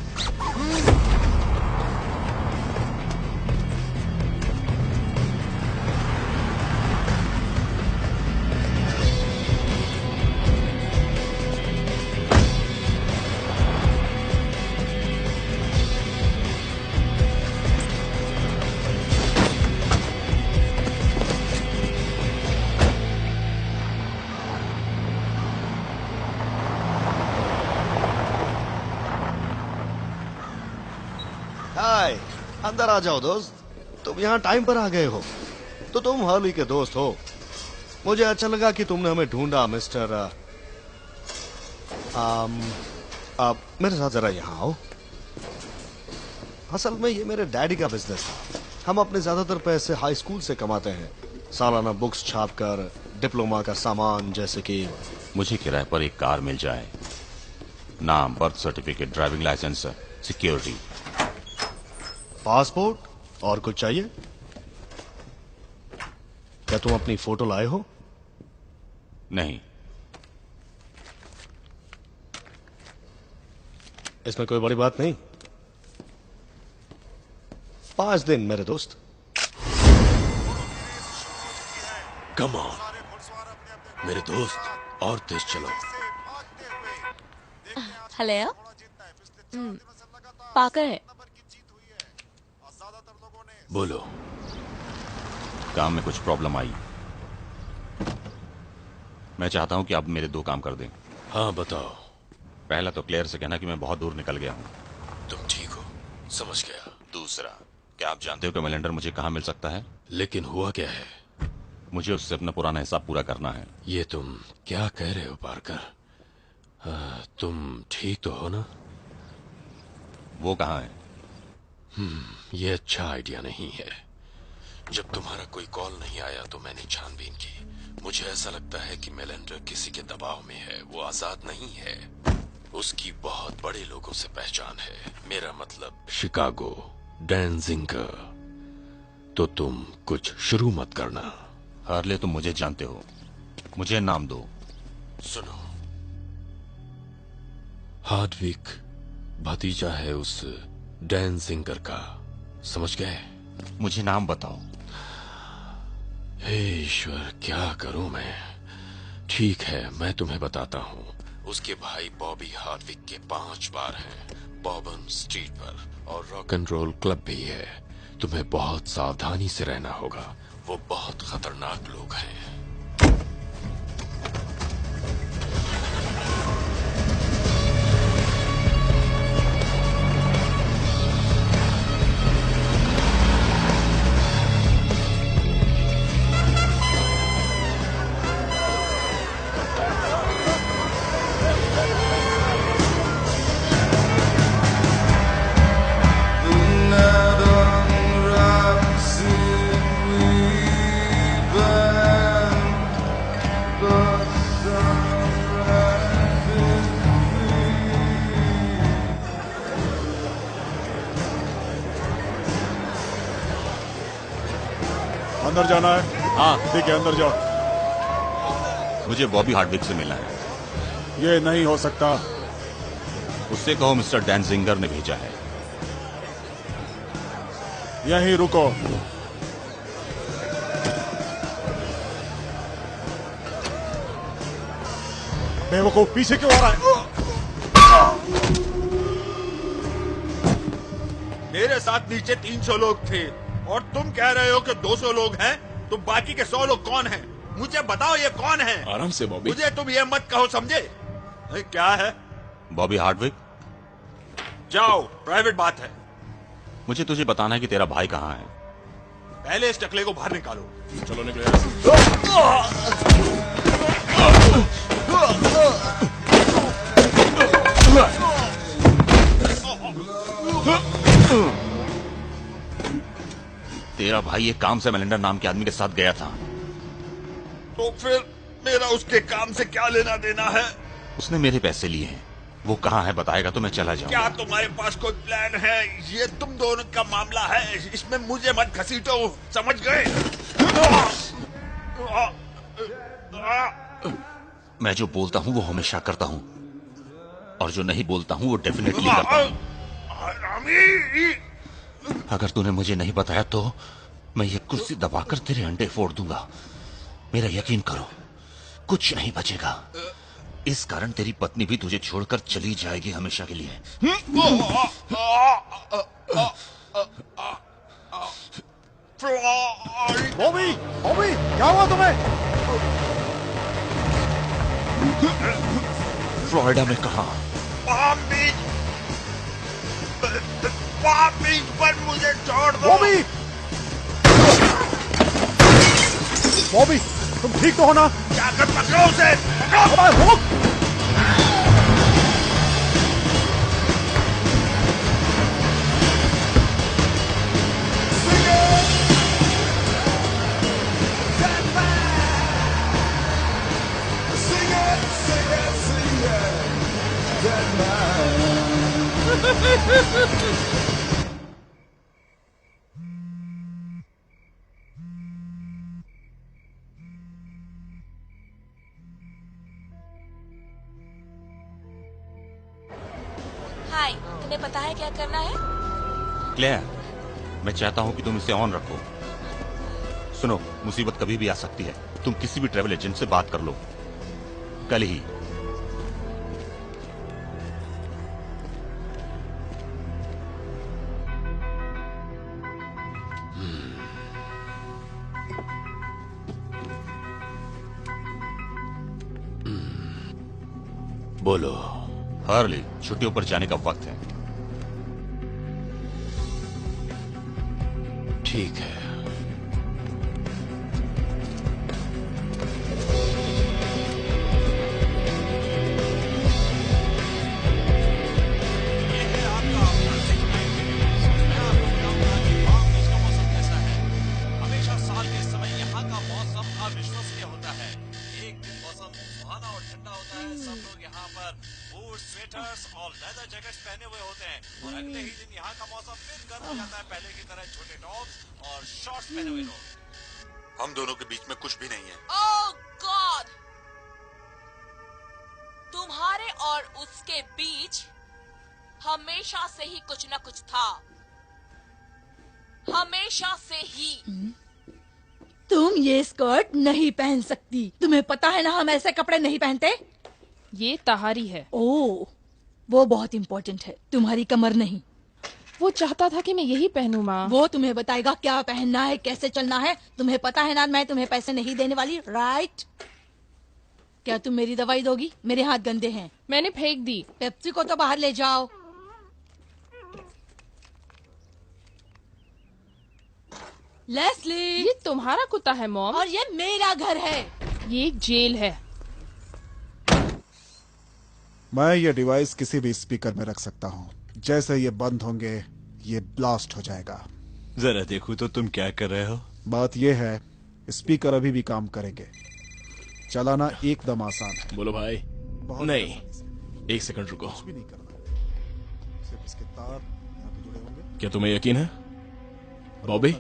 [SPEAKER 2] हाय, अंदर आ जाओ दोस्त। तुम यहाँ टाइम पर आ गए हो। तो तुम हार्ली के दोस्त हो। मुझे अच्छा लगा कि तुमने हमें ढूंढा मिस्टर। आप मेरे साथ जरा यहाँ आओ। असल में ये मेरे डैडी का बिजनेस था। हम अपने ज्यादातर पैसे हाई स्कूल से कमाते हैं, सालाना बुक्स छापकर, डिप्लोमा का सामान, जैसे कि
[SPEAKER 6] मुझे किराए पर एक कार मिल जाए। नाम, birth certificate, driving licence, security.
[SPEAKER 2] Passport और कुछ चाहिए? क्या तुम अपनी फोटो लाए हो?
[SPEAKER 6] नहीं।
[SPEAKER 2] इसमें कोई बड़ी बात नहीं। 5 दिन मेरे दोस्त।
[SPEAKER 8] कम ऑन मेरे दोस्त, और तेज चलो।
[SPEAKER 7] हेलो, पाकर है।
[SPEAKER 8] बोलो।
[SPEAKER 6] काम में कुछ प्रॉब्लम आई। मैं चाहता हूं कि आप मेरे 2 काम कर दें।
[SPEAKER 8] हाँ बताओ।
[SPEAKER 6] पहला तो क्लेयर से कहना कि मैं बहुत दूर निकल गया हूं।
[SPEAKER 8] तुम ठीक हो, समझ गया।
[SPEAKER 6] दूसरा, क्या आप जानते हो कि कैलेंडर मुझे कहां मिल सकता है?
[SPEAKER 8] लेकिन हुआ क्या है?
[SPEAKER 6] मुझे उससे अपना पुराना हिसाब पूरा करना है।
[SPEAKER 8] ये तुम क्या कह रहे हो पार्कर? तुम ठीक तो हो ना?
[SPEAKER 6] वो कहाँ है?
[SPEAKER 8] ये अच्छा आइडिया नहीं है। जब तुम्हारा कोई कॉल नहीं आया तो मैंने छानबीन की। मुझे ऐसा लगता है कि मेलेंडर किसी के दबाव में है। वो आजाद नहीं है। उसकी बहुत बड़े लोगों से पहचान है। मेरा मतलब शिकागो, डैनजिंगर। तो तुम कुछ शुरू मत करना।
[SPEAKER 6] हार्ले, तुम मुझे जानते हो। मुझे नाम दो।
[SPEAKER 8] सुनो, हार्डविक भतीजा है उस डैनजिंगर का, समझ गए?
[SPEAKER 6] मुझे नाम बताओ।
[SPEAKER 8] हे ईश्वर, क्या करूं मैं? ठीक है, मैं तुम्हें बताता हूं। उसके भाई बॉबी हार्डविक के 5 बार हैं बॉबन स्ट्रीट पर, और रॉक एंड रोल क्लब भी है। तुम्हें बहुत सावधानी से रहना होगा। वो बहुत खतरनाक लोग हैं।
[SPEAKER 3] अंदर जाना है?
[SPEAKER 6] हाँ
[SPEAKER 3] ठीक है, अंदर जाओ।
[SPEAKER 6] मुझे बॉबी हार्डविक से मिलना है।
[SPEAKER 3] ये नहीं हो सकता।
[SPEAKER 6] उससे कहो मिस्टर डैनजिंगर ने भेजा है।
[SPEAKER 3] यहीं रुको। बेवकूफ, पीछे क्यों आ रहा है?
[SPEAKER 10] मेरे साथ नीचे 300 लोग थे और तुम कह रहे हो कि 200 लोग हैं। तो बाकी के 100 लोग कौन हैं? मुझे बताओ ये कौन है?
[SPEAKER 5] आराम से बॉबी।
[SPEAKER 10] मुझे तुम ये मत कहो, समझे? क्या है?
[SPEAKER 6] बॉबी हार्डविक,
[SPEAKER 10] जाओ, प्राइवेट बात है।
[SPEAKER 6] मुझे तुझे बताना है कि तेरा भाई कहाँ है।
[SPEAKER 10] पहले इस टकले को बाहर निकालो।
[SPEAKER 5] चलो निकलो यहाँ से।
[SPEAKER 6] तेरा भाई एक काम से मेलिंडा नाम के आदमी के साथ गया था।
[SPEAKER 10] तो फिर मेरा उसके काम से क्या लेना देना है?
[SPEAKER 6] उसने मेरे पैसे लिए हैं। वो कहाँ है बताएगा तो मैं चला जाऊंगा।
[SPEAKER 10] क्या तुम्हारे पास कोई प्लान है? ये तुम दोनों का मामला है, इसमें मुझे मत घसीटो, समझ गए?
[SPEAKER 6] मैं जो बोलता हूँ वो हमेशा करता हूँ, और जो नहीं बोलता हूँ वो डेफिनेटली करता हूँ। अगर तूने मुझे नहीं बताया तो मैं ये कुर्सी दबाकर तेरे अंडे फोड़ दूंगा। मेरा यकीन करो, कुछ नहीं बचेगा। इस कारण तेरी पत्नी भी तुझे छोड़कर चली जाएगी हमेशा के लिए।
[SPEAKER 3] बॉबी, बॉबी, क्या हुआ तुम्हें?
[SPEAKER 6] फ्लोरिडा में कहा?
[SPEAKER 10] पाम बीच पर मुझे छोड़ दो।
[SPEAKER 3] बॉबी, बॉबी, तुम ठीक तो हो ना?
[SPEAKER 10] जाकर पकड़ो उसे, पकड़ो।
[SPEAKER 3] अबे रुक!
[SPEAKER 7] हाय, तुम्हें पता है क्या करना है?
[SPEAKER 6] क्लेयर, मैं चाहता हूँ कि तुम इसे ऑन रखो। सुनो, मुसीबत कभी भी आ सकती है। तुम किसी भी ट्रैवल एजेंट से बात कर लो कल ही।
[SPEAKER 8] बोलो।
[SPEAKER 6] हार्ली, छुट्टियों पर जाने का वक्त है।
[SPEAKER 8] ठीक है।
[SPEAKER 4] हमेशा साल के समय यहाँ का मौसम अविश्वसनीय होता है। एक दिन मौसम सुहाना और ठंडा होता है, सब लोग यहाँ पर बूट, स्वेटर्स और लेदर जैकेट्स पहने हुए होते हैं, और अगले ही दिन यहाँ का मौसम फिर गर्म हो जाता है। पहले की तरह छोटे टॉप्स और शॉर्ट्स पहने हुए लोग।
[SPEAKER 10] हम दोनों के बीच में कुछ भी नहीं है।
[SPEAKER 7] ओह गॉड! तुम्हारे और उसके बीच हमेशा से ही कुछ न कुछ था, हमेशा से ही।
[SPEAKER 1] तुम ये स्कर्ट नहीं पहन सकती। तुम्हें पता है ना हम ऐसे कपड़े नहीं पहनते।
[SPEAKER 11] ये तहारी है।
[SPEAKER 1] ओह, वो बहुत इम्पोर्टेंट है, तुम्हारी कमर नहीं।
[SPEAKER 11] वो चाहता था कि मैं यही पहनूं माँ।
[SPEAKER 1] वो तुम्हें बताएगा क्या पहनना है, कैसे चलना है। तुम्हें पता है ना मैं तुम्हें पैसे नहीं देने वाली, राइट? क्या तुम मेरी दवाई दोगी? मेरे हाथ गंदे हैं।
[SPEAKER 11] मैंने फेंक दी।
[SPEAKER 1] पेप्सी को तो बाहर ले जाओ। लेस्ली,
[SPEAKER 11] ये तुम्हारा कुत्ता है मॉम,
[SPEAKER 1] और ये मेरा घर है।
[SPEAKER 11] ये एक जेल है।
[SPEAKER 3] मैं ये डिवाइस किसी भी स्पीकर में रख सकता हूँ। जैसे ये बंद होंगे ये ब्लास्ट हो जाएगा।
[SPEAKER 4] जरा देखो तो तुम क्या कर रहे हो।
[SPEAKER 3] बात ये है, स्पीकर अभी भी काम करेंगे। चलाना एकदम आसान है।
[SPEAKER 5] बोलो भाई।
[SPEAKER 3] बहुत
[SPEAKER 5] नहीं,
[SPEAKER 3] आसानी से।
[SPEAKER 5] एक सेकंड रुको।
[SPEAKER 3] कुछ भी नहीं करना, सिर्फ इसके तार यहाँ पे जुड़े होंगे।
[SPEAKER 5] क्या तुम्हें यकीन है बॉबी?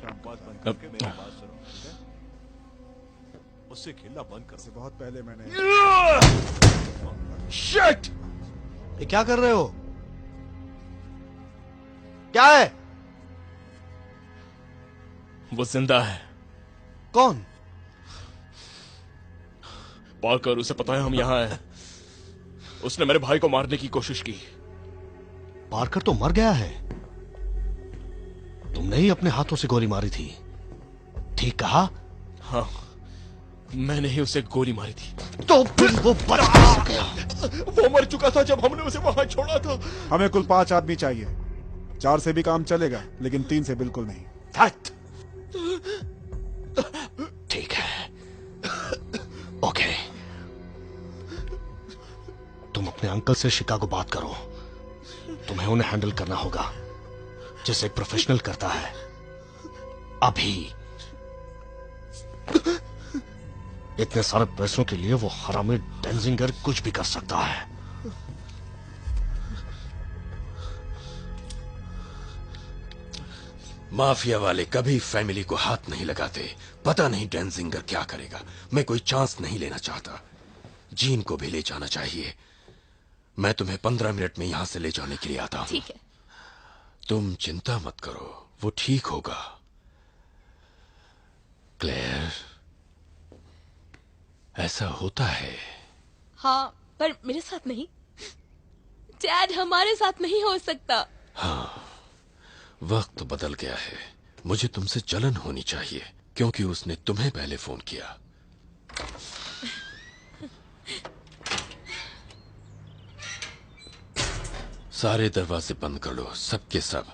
[SPEAKER 4] उससे खेलना बंद कर।
[SPEAKER 3] इससे बहुत पहले मैंने
[SPEAKER 2] शिट! ये क्या कर रहे हो? क्या है?
[SPEAKER 5] वो जिंदा है।
[SPEAKER 2] कौन?
[SPEAKER 5] पार्कर, उसे पता है हम यहाँ हैं। उसने मेरे भाई को मारने की कोशिश की।
[SPEAKER 2] पार्कर तो मर गया है। तुमने ही अपने हाथों से गोली मारी थी, ठीक कहा?
[SPEAKER 5] हाँ, मैंने ही उसे गोली मारी थी।
[SPEAKER 2] तो फिर वो बच कैसे गया?
[SPEAKER 5] वो मर चुका था जब हमने उसे वहां छोड़ा था।
[SPEAKER 3] हमें कुल 5 आदमी चाहिए। 4 से भी काम चलेगा, लेकिन 3 से बिल्कुल नहीं।
[SPEAKER 2] ठीक है, ओके। तुम अपने अंकल से शिकागो बात करो। तुम्हें उन्हें हैंडल करना होगा जैसे एक प्रोफेशनल करता है। अभी इतने सारे पैसों के लिए वो हरामी डेंजिंगर कुछ भी कर सकता है।
[SPEAKER 8] माफिया वाले कभी फैमिली को हाथ नहीं लगाते। पता नहीं डेंजिंगर क्या करेगा। मैं कोई चांस नहीं लेना चाहता। जीन को भी ले जाना चाहिए। मैं तुम्हें 15 मिनट में यहां से ले जाने के लिए आता हूं।
[SPEAKER 7] ठीक है।
[SPEAKER 8] तुम चिंता मत करो, वो ठीक होगा। क्लेयर, ऐसा होता है।
[SPEAKER 7] हाँ, पर मेरे साथ नहीं। डैड हमारे साथ नहीं हो सकता।
[SPEAKER 8] हाँ, वक्त बदल गया है। मुझे तुमसे जलन होनी चाहिए क्योंकि उसने तुम्हें पहले फोन किया। सारे दरवाजे बंद कर लो, सबके सब।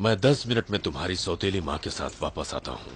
[SPEAKER 8] मैं 10 मिनट में तुम्हारी सौतेली मां के साथ वापस आता हूं।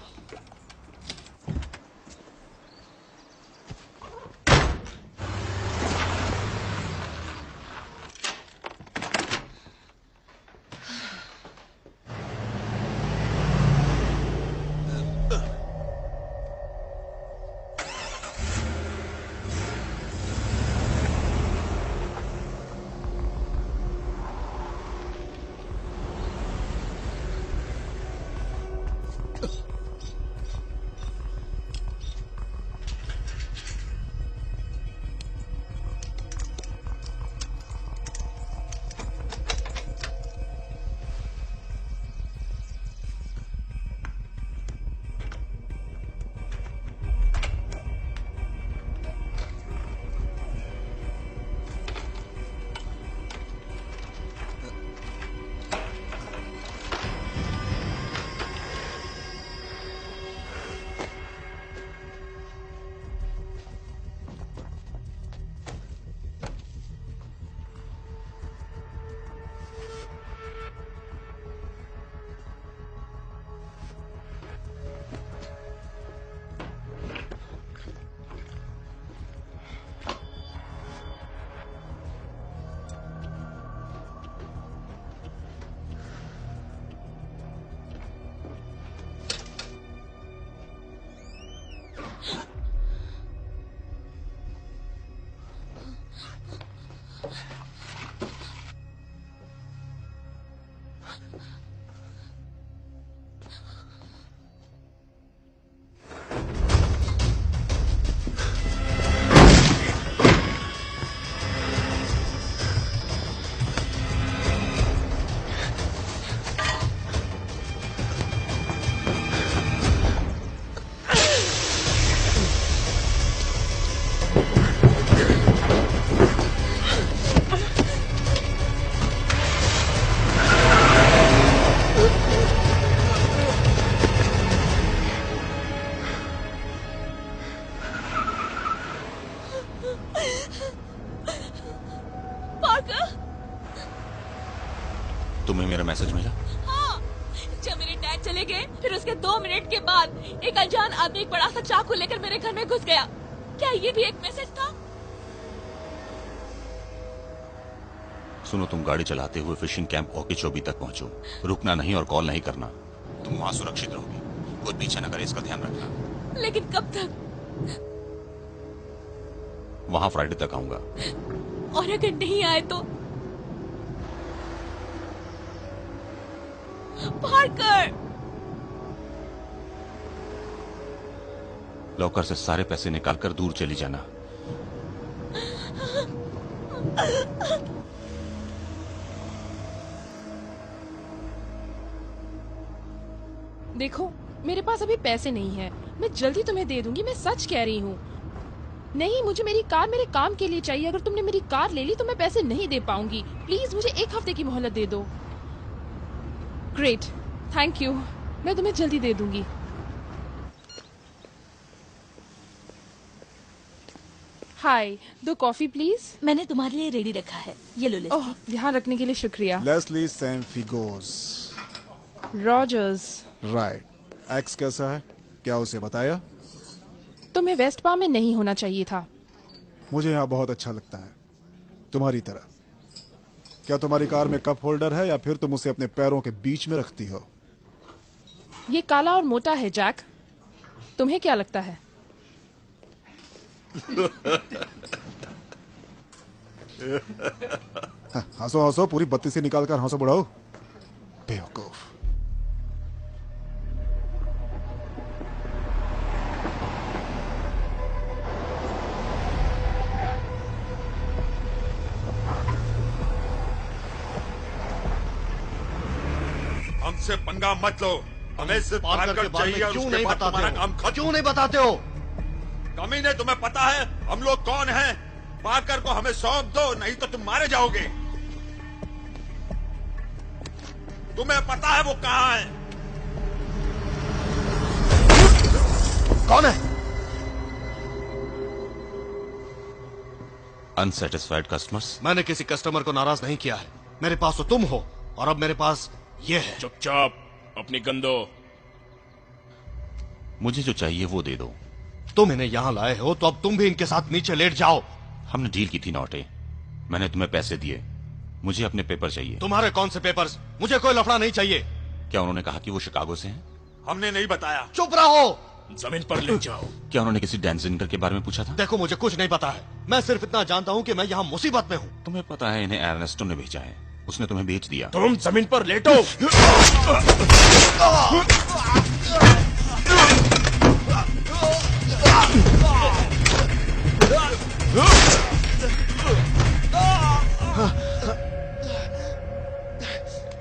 [SPEAKER 6] तुम्हें मेरा मैसेज मिला?
[SPEAKER 7] हाँ, जब मेरे डैड चले गए फिर उसके 2 मिनट के बाद एक अनजान आदमी एक बड़ा सा चाकू लेकर मेरे घर में घुस गया। क्या ये भी एक मैसेज था?
[SPEAKER 6] सुनो, तुम गाड़ी चलाते हुए फिशिंग कैंप ओकेचोबी तक पहुंचो। रुकना नहीं और कॉल नहीं करना। तुम वहां सुरक्षित रहोगी। कोई पीछे न करे, इसका ध्यान रखना।
[SPEAKER 7] लेकिन कब तक?
[SPEAKER 6] वहां फ्राइडे तक आऊंगा।
[SPEAKER 7] और अगर नहीं आए तो? पार्कर!
[SPEAKER 6] लॉकर से सारे पैसे निकालकर दूर चली जाना।
[SPEAKER 11] देखो, मेरे पास अभी पैसे नहीं है। मैं जल्दी तुम्हें दे दूंगी, मैं सच कह रही हूँ। नहीं, मुझे मेरी कार मेरे काम के लिए चाहिए। अगर तुमने मेरी कार ले ली तो मैं पैसे नहीं दे पाऊंगी। प्लीज मुझे 1 हफ्ते की मोहलत दे दो। Great, thank you. मैं तुम्हें जल्दी दे दूंगी। हाय, 2 कॉफी प्लीज।
[SPEAKER 1] मैंने तुम्हारे लिए रेडी रखा है, ये लो लेस्ली।
[SPEAKER 11] ओह, ध्यान रखने के लिए शुक्रिया।
[SPEAKER 3] लेस्ली सैम फिगोस।
[SPEAKER 11] रॉजर्स।
[SPEAKER 3] राइट। एक्स कैसा है, क्या उसे बताया?
[SPEAKER 11] तुम्हें वेस्ट पाम में नहीं होना चाहिए था।
[SPEAKER 3] मुझे यहाँ बहुत अच्छा लगता है, तुम्हारी तरह। क्या तुम्हारी कार में कप होल्डर है या फिर तुम उसे अपने पैरों के बीच में रखती हो?
[SPEAKER 11] ये काला और मोटा है जैक, तुम्हें क्या लगता है?
[SPEAKER 3] हंसो हंसो, पूरी बत्ती से निकालकर हंसो बुढ़ाओ, बेवकूफ।
[SPEAKER 10] हमसे पंगा मत लो, हमें सिर्फ
[SPEAKER 2] पार्कर के
[SPEAKER 10] पार्कर
[SPEAKER 2] बारे
[SPEAKER 10] चाहिए
[SPEAKER 2] में
[SPEAKER 10] और
[SPEAKER 2] क्यों
[SPEAKER 10] उसके
[SPEAKER 2] नहीं
[SPEAKER 10] बाद
[SPEAKER 2] बताते
[SPEAKER 10] तुम्हारा
[SPEAKER 2] हो?
[SPEAKER 10] काम खत्म।
[SPEAKER 2] क्यों नहीं बताते हो?
[SPEAKER 10] कमीने, तुम्हें पता है हम लोग कौन हैं? पार्कर को हमें सौंप दो, नहीं तो तुम मारे जाओगे। तुम्हें पता है वो कहाँ है?
[SPEAKER 2] कौन है?
[SPEAKER 6] Unsatisfied customers.
[SPEAKER 2] मैंने किसी कस्टमर को नाराज नहीं किया है। मेरे पास तो तुम हो और अब मेरे पास ये है।
[SPEAKER 5] चुपचाप अपनी गंदो।
[SPEAKER 6] मुझे जो चाहिए वो दे दो।
[SPEAKER 2] तुम इन्हें यहाँ लाए हो तो अब तुम भी इनके साथ नीचे लेट जाओ।
[SPEAKER 6] हमने डील की थी नौटे, मैंने तुम्हें पैसे दिए, मुझे अपने पेपर चाहिए।
[SPEAKER 2] तुम्हारे कौन से पेपर्स? मुझे कोई लफड़ा नहीं चाहिए।
[SPEAKER 6] क्या उन्होंने कहा कि वो शिकागो से हैं?
[SPEAKER 10] हमने नहीं बताया।
[SPEAKER 2] चुप रहो।
[SPEAKER 5] जमीन पर ले जाओ।
[SPEAKER 6] क्या उन्होंने किसी डैंजिंगर के बारे में पूछा था?
[SPEAKER 2] देखो, मुझे कुछ नहीं पता है। मैं सिर्फ इतना जानता हूँ कि मैं यहाँ मुसीबत में हूँ।
[SPEAKER 6] तुम्हें पता है इन्हें एर्नेस्टो ने भेजा है, उसने तुम्हें बेच दिया।
[SPEAKER 5] तुम जमीन पर लेटो।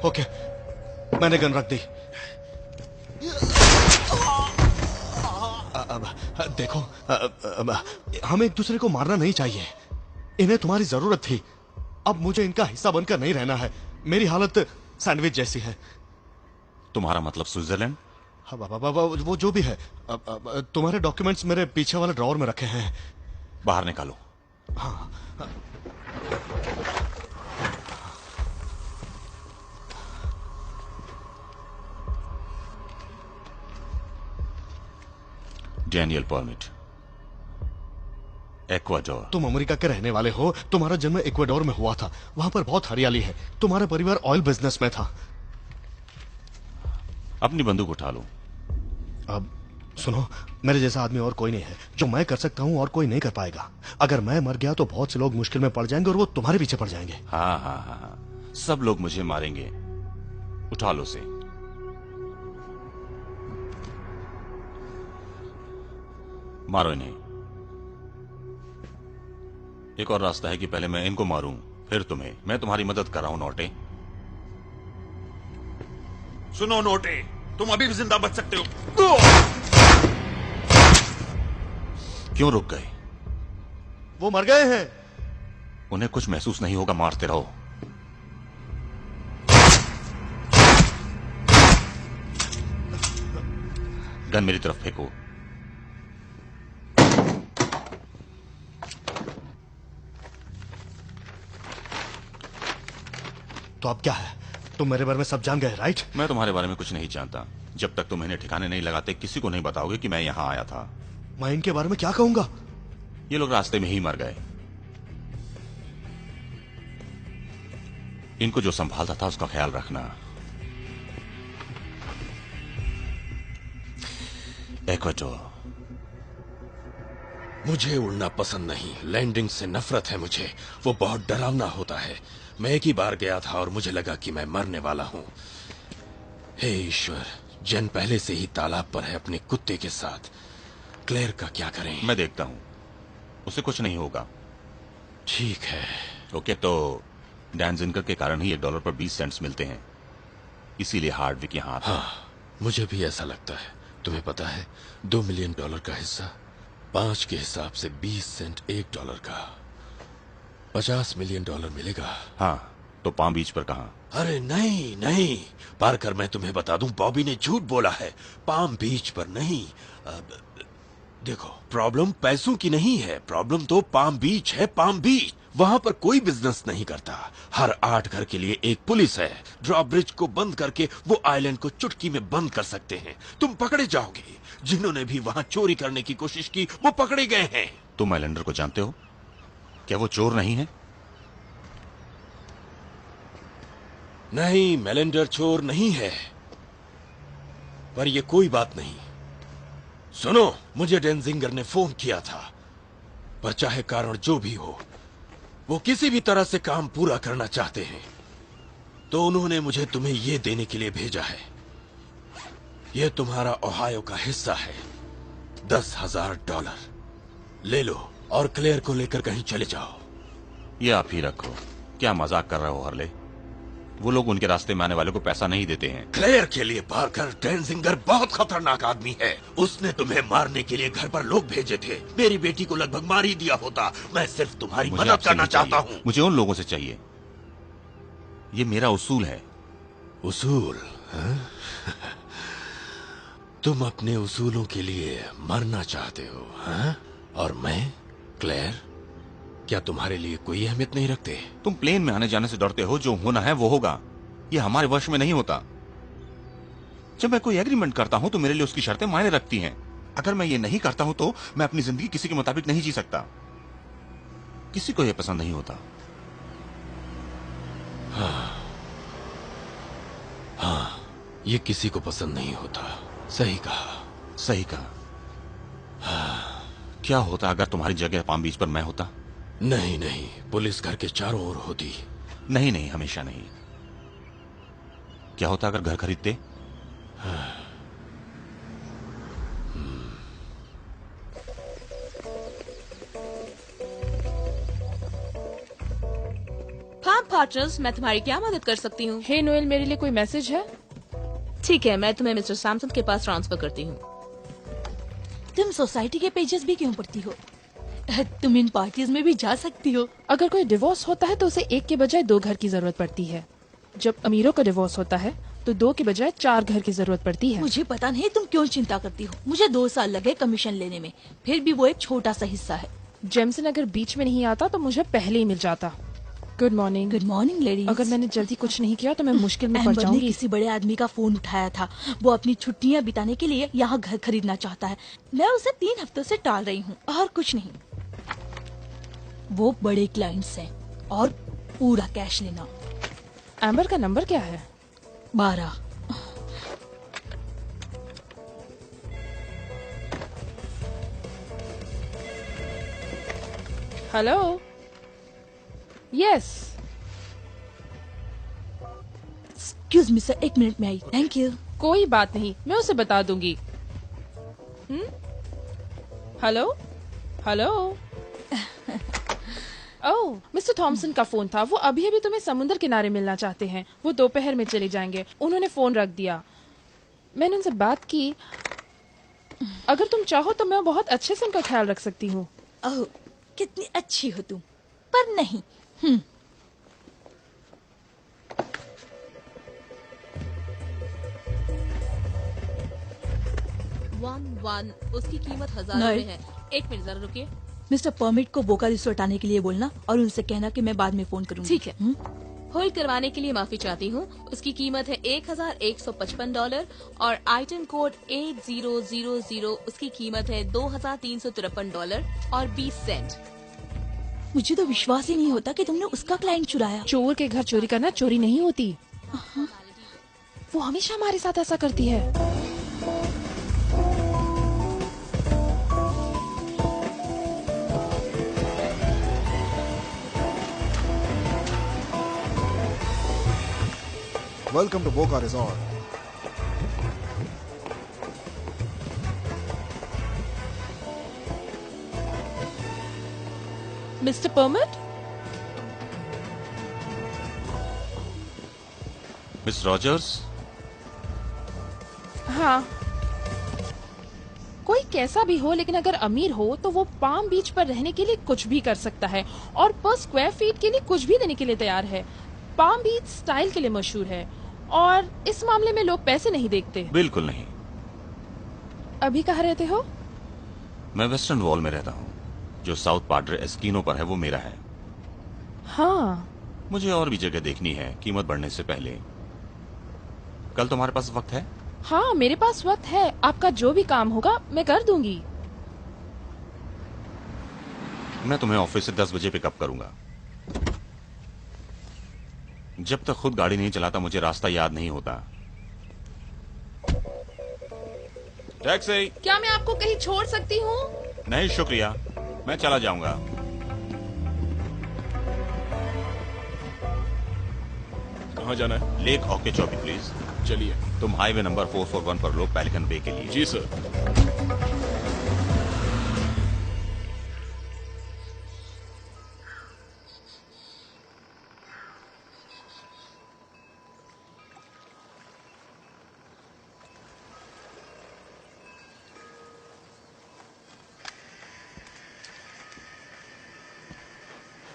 [SPEAKER 2] ओके, मैंने गन रख दी। देखो, हमें एक दूसरे को मारना नहीं चाहिए। इन्हें तुम्हारी जरूरत थी, अब मुझे इनका हिस्सा बनकर नहीं रहना है। मेरी हालत सैंडविच जैसी है।
[SPEAKER 6] तुम्हारा मतलब स्विट्जरलैंड?
[SPEAKER 2] वो जो भी है, तुम्हारे डॉक्यूमेंट्स मेरे पीछे वाले ड्रॉअर में रखे हैं।
[SPEAKER 6] बाहर निकालो।
[SPEAKER 2] हाँ।
[SPEAKER 6] Daniel permit, Ecuador.
[SPEAKER 2] तुम अमेरिका के रहने वाले हो, तुम्हारा जन्म इक्वाडोर में हुआ था। वहां पर बहुत हरियाली है। तुम्हारा परिवार ऑयल बिजनेस में था।
[SPEAKER 6] अपनी बंदूक उठा लो।
[SPEAKER 2] अब सुनो, मेरे जैसा आदमी और कोई नहीं है। जो मैं कर सकता हूं और कोई नहीं कर पाएगा। अगर मैं मर गया तो बहुत से लोग मुश्किल में पड़ जाएंगे और वो तुम्हारे पीछे पड़ जाएंगे।
[SPEAKER 6] हाँ हाँ हाँ, सब लोग मुझे मारेंगे। उठा लो से। मारो इन्हें। एक और रास्ता है कि पहले मैं इनको मारूं, फिर तुम्हें। मैं तुम्हारी मदद कर रहा हूं नोटे।
[SPEAKER 10] सुनो नोटे, तुम अभी भी जिंदा बच सकते हो।
[SPEAKER 6] क्यों रुक गए?
[SPEAKER 2] वो मर गए हैं।
[SPEAKER 6] उन्हें कुछ महसूस नहीं होगा, मारते रहो। गन मेरी तरफ फेंको।
[SPEAKER 2] तो अब क्या है? तुम मेरे बारे में सब जान गए, राइट?
[SPEAKER 6] मैं तुम्हारे बारे में कुछ नहीं जानता। जब तक तुम इन्हें ठिकाने नहीं लगाते, किसी को नहीं बताओगे कि मैं यहां आया था।
[SPEAKER 2] मैं इनके बारे में क्या कहूंगा?
[SPEAKER 6] ये लोग रास्ते में ही मर गए। इनको जो संभालता था उसका ख्याल रखना। एक्वाडोर।
[SPEAKER 8] मुझे उड़ना पसंद नहीं, लैंडिंग से नफरत है मुझे। वो बहुत डरावना होता है। मैं एक ही बार गया था और मुझे लगा कि मैं मरने वाला हूं। हे ईश्वर, जेन पहले से ही तालाब पर है अपने कुत्ते के साथ। क्लेयर का क्या करें?
[SPEAKER 6] मैं देखता हूं, उसे कुछ नहीं होगा।
[SPEAKER 8] ठीक है।
[SPEAKER 6] ओके, तो डैनजिंगर के कारण ही $1 पर 20 सेंट्स मिलते हैं, इसीलिए हार्डविक यहाँ आता है।
[SPEAKER 8] हाँ, मुझे भी ऐसा लगता है। तुम्हें पता है, $2 मिलियन का हिस्सा 5 के हिसाब से 20 सेंट $1 का, $50 मिलियन मिलेगा।
[SPEAKER 6] हाँ, तो पाम बीच पर कहाँ?
[SPEAKER 8] अरे नहीं नहीं पार्कर, मैं तुम्हें बता दूं, बॉबी ने झूठ बोला है। पाम बीच पर नहीं। देखो, प्रॉब्लम पैसों की नहीं है, प्रॉब्लम तो पाम बीच है। पाम बीच, वहाँ पर कोई बिजनेस नहीं करता। हर 8 घर के लिए एक पुलिस है। ड्रॉब्रिज को बंद करके वो आइलैंड को चुटकी में बंद कर सकते हैं। तुम पकड़े जाओगे। जिन्होंने भी वहाँ चोरी करने की कोशिश की वो पकड़े गए हैं।
[SPEAKER 6] तुम आइलैंडर को जानते हो? क्या वो चोर नहीं है?
[SPEAKER 8] नहीं, मेलेंडर चोर नहीं है। पर ये कोई बात नहीं। सुनो, मुझे डेंजिंगर ने फोन किया था, पर चाहे कारण जो भी हो, वो किसी भी तरह से काम पूरा करना चाहते हैं। तो उन्होंने मुझे तुम्हें ये देने के लिए भेजा है। ये तुम्हारा ओहायो का हिस्सा है, $10,000। ले लो और क्लेयर को लेकर कहीं चले जाओ।
[SPEAKER 6] ये आप ही रखो। क्या मजाक कर रहे हो हरले? वो लोग उनके रास्ते में आने वालों को पैसा नहीं देते हैं।
[SPEAKER 8] क्लेयर के लिए पार्कर डेंजिंगर बहुत खतरनाक आदमी है। उसने तुम्हें मारने के लिए घर पर लोग भेजे थे। मेरी बेटी को लगभग मार ही दिया होता। मैं सिर्फ तुम्हारी
[SPEAKER 6] मुझे
[SPEAKER 8] मदद
[SPEAKER 6] आपसे
[SPEAKER 8] करना
[SPEAKER 6] नहीं
[SPEAKER 8] चाहता
[SPEAKER 6] चाहिए।
[SPEAKER 8] हूँ।
[SPEAKER 6] मुझे उन लोगों से चाहिए। ये मेरा उसूल है।
[SPEAKER 8] उसूल? हाँ? तुम अपने उसूलों के लिए मरना चाहते हो, हाँ? और मैं, क्लेयर, क्या तुम्हारे लिए कोई अहमियत नहीं रखते?
[SPEAKER 6] तुम प्लेन में आने जाने से डरते हो। जो होना है वो होगा। ये हमारे वश में नहीं होता। जब मैं कोई एग्रीमेंट करता हूं तो मेरे लिए उसकी शर्तें मायने रखती हैं। अगर मैं ये नहीं करता हूं तो मैं अपनी जिंदगी किसी के मुताबिक नहीं जी सकता। किसी को ये पसंद नहीं होता।
[SPEAKER 8] हाँ, ये किसी को पसंद नहीं होता। सही कहा।
[SPEAKER 6] सही कहा। क्या होता अगर तुम्हारी जगह पाम बीच पर मैं होता?
[SPEAKER 8] नहीं नहीं, पुलिस घर के चारों ओर होती।
[SPEAKER 6] नहीं नहीं, हमेशा नहीं। क्या होता अगर घर खरीदते?
[SPEAKER 7] फार्म पार्टनर्स, मैं तुम्हारी क्या मदद कर सकती हूँ?
[SPEAKER 11] हे नोएल, मेरे लिए कोई मैसेज है?
[SPEAKER 7] ठीक है, मैं तुम्हें मिस्टर सैमसन के पास ट्रांसफर करती हूँ।
[SPEAKER 1] तुम सोसाइटी के पेजेस भी क्यों पढ़ती हो? तुम इन पार्टीज में भी जा सकती हो।
[SPEAKER 11] अगर कोई डिवोर्स होता है तो उसे एक के बजाय 2 घर की जरूरत पड़ती है। जब अमीरों का डिवोर्स होता है तो 2 के बजाय 4 घर की जरूरत पड़ती है।
[SPEAKER 1] मुझे पता नहीं तुम क्यों चिंता करती हो। मुझे 2 साल लगे कमीशन लेने में, फिर भी वो एक छोटा सा हिस्सा है।
[SPEAKER 11] जेमसन अगर बीच में नहीं आता तो मुझे पहले ही मिल जाता। Good morning.
[SPEAKER 1] Good morning ladies.
[SPEAKER 11] अगर मैंने जल्दी कुछ नहीं किया तो मैं मुश्किल में पड़
[SPEAKER 1] अहमद ने
[SPEAKER 11] जाऊंगी।
[SPEAKER 1] किसी बड़े आदमी का फोन उठाया था। वो अपनी छुट्टियां बिताने के लिए यहाँ घर खरीदना चाहता है। मैं उसे 3 हफ्तों से टाल रही हूँ और कुछ नहीं। वो बड़े क्लाइंट्स हैं और पूरा कैश लेना।
[SPEAKER 11] एम्बर का नंबर क्या है?
[SPEAKER 1] 12।
[SPEAKER 11] Hello. Yes.
[SPEAKER 1] Excuse me sir, 1 minute में आई। Thank you.
[SPEAKER 11] कोई बात नहीं, मैं उसे बता दूंगी। Hello hello. Oh, mister Thomson का फोन था। वो अभी अभी तुम्हें समुद्र किनारे मिलना चाहते हैं। वो दोपहर में चले जाएंगे। उन्होंने फोन रख दिया। मैंने उनसे बात की। अगर तुम चाहो तो मैं बहुत अच्छे से उनका ख्याल रख सकती हूँ।
[SPEAKER 1] ओह, कितनी अच्छी हो तुम। पर नहीं।
[SPEAKER 7] 1 उसकी कीमत 1000
[SPEAKER 1] नहीं।
[SPEAKER 7] रुपए है। 1 मिनट जरा रुकिए।
[SPEAKER 1] मिस्टर परमिट को बोका रिसोर्ट आने के लिए बोलना और उनसे कहना कि मैं बाद में फोन करूंगी।
[SPEAKER 7] ठीक है। होल्ड करवाने के लिए माफी चाहती हूँ। उसकी कीमत है $1155 और आइटम कोड 8000। उसकी कीमत है $2353 और 20 सेंट।
[SPEAKER 1] मुझे तो विश्वास ही नहीं होता कि तुमने उसका क्लाइंट चुराया।
[SPEAKER 11] चोर के घर चोरी करना चोरी नहीं होती। वो हमेशा हमारे साथ ऐसा करती है।
[SPEAKER 3] Welcome to Boca Resort.
[SPEAKER 11] Mister permit?
[SPEAKER 6] Miss Rogers?
[SPEAKER 11] हाँ। कोई कैसा भी हो, लेकिन अगर अमीर हो तो वो पाम बीच पर रहने के लिए कुछ भी कर सकता है और पर स्क्वायर फीट के लिए कुछ भी देने के लिए तैयार है। पाम बीच स्टाइल के लिए मशहूर है और इस मामले में लोग पैसे नहीं देखते।
[SPEAKER 6] बिल्कुल नहीं।
[SPEAKER 11] अभी कहाँ रहते हो?
[SPEAKER 6] मैं वेस्टर्न वॉल में रहता हूँ। जो साउथ पाड्रे एस्किनो पर है वो मेरा है।
[SPEAKER 11] हाँ,
[SPEAKER 6] मुझे और भी जगह देखनी है कीमत बढ़ने से पहले। कल तुम्हारे पास वक्त है?
[SPEAKER 11] हाँ, मेरे पास वक्त है। आपका जो भी काम होगा मैं कर दूंगी।
[SPEAKER 6] मैं तुम्हें ऑफिस से 10 बजे पिकअप करूंगा। जब तक खुद गाड़ी नहीं चलाता मुझे रास्ता याद नहीं होता। टैक्सी।
[SPEAKER 11] क्या मैं आपको कहीं छोड़ सकती हूँ?
[SPEAKER 6] नहीं शुक्रिया, मैं चला जाऊंगा।
[SPEAKER 5] कहाँ जाना है?
[SPEAKER 6] लेक ओके चौकी प्लीज।
[SPEAKER 5] चलिए।
[SPEAKER 6] तुम हाईवे नंबर 441 पर लो, पेलिकन बे के लिए।
[SPEAKER 5] जी sir.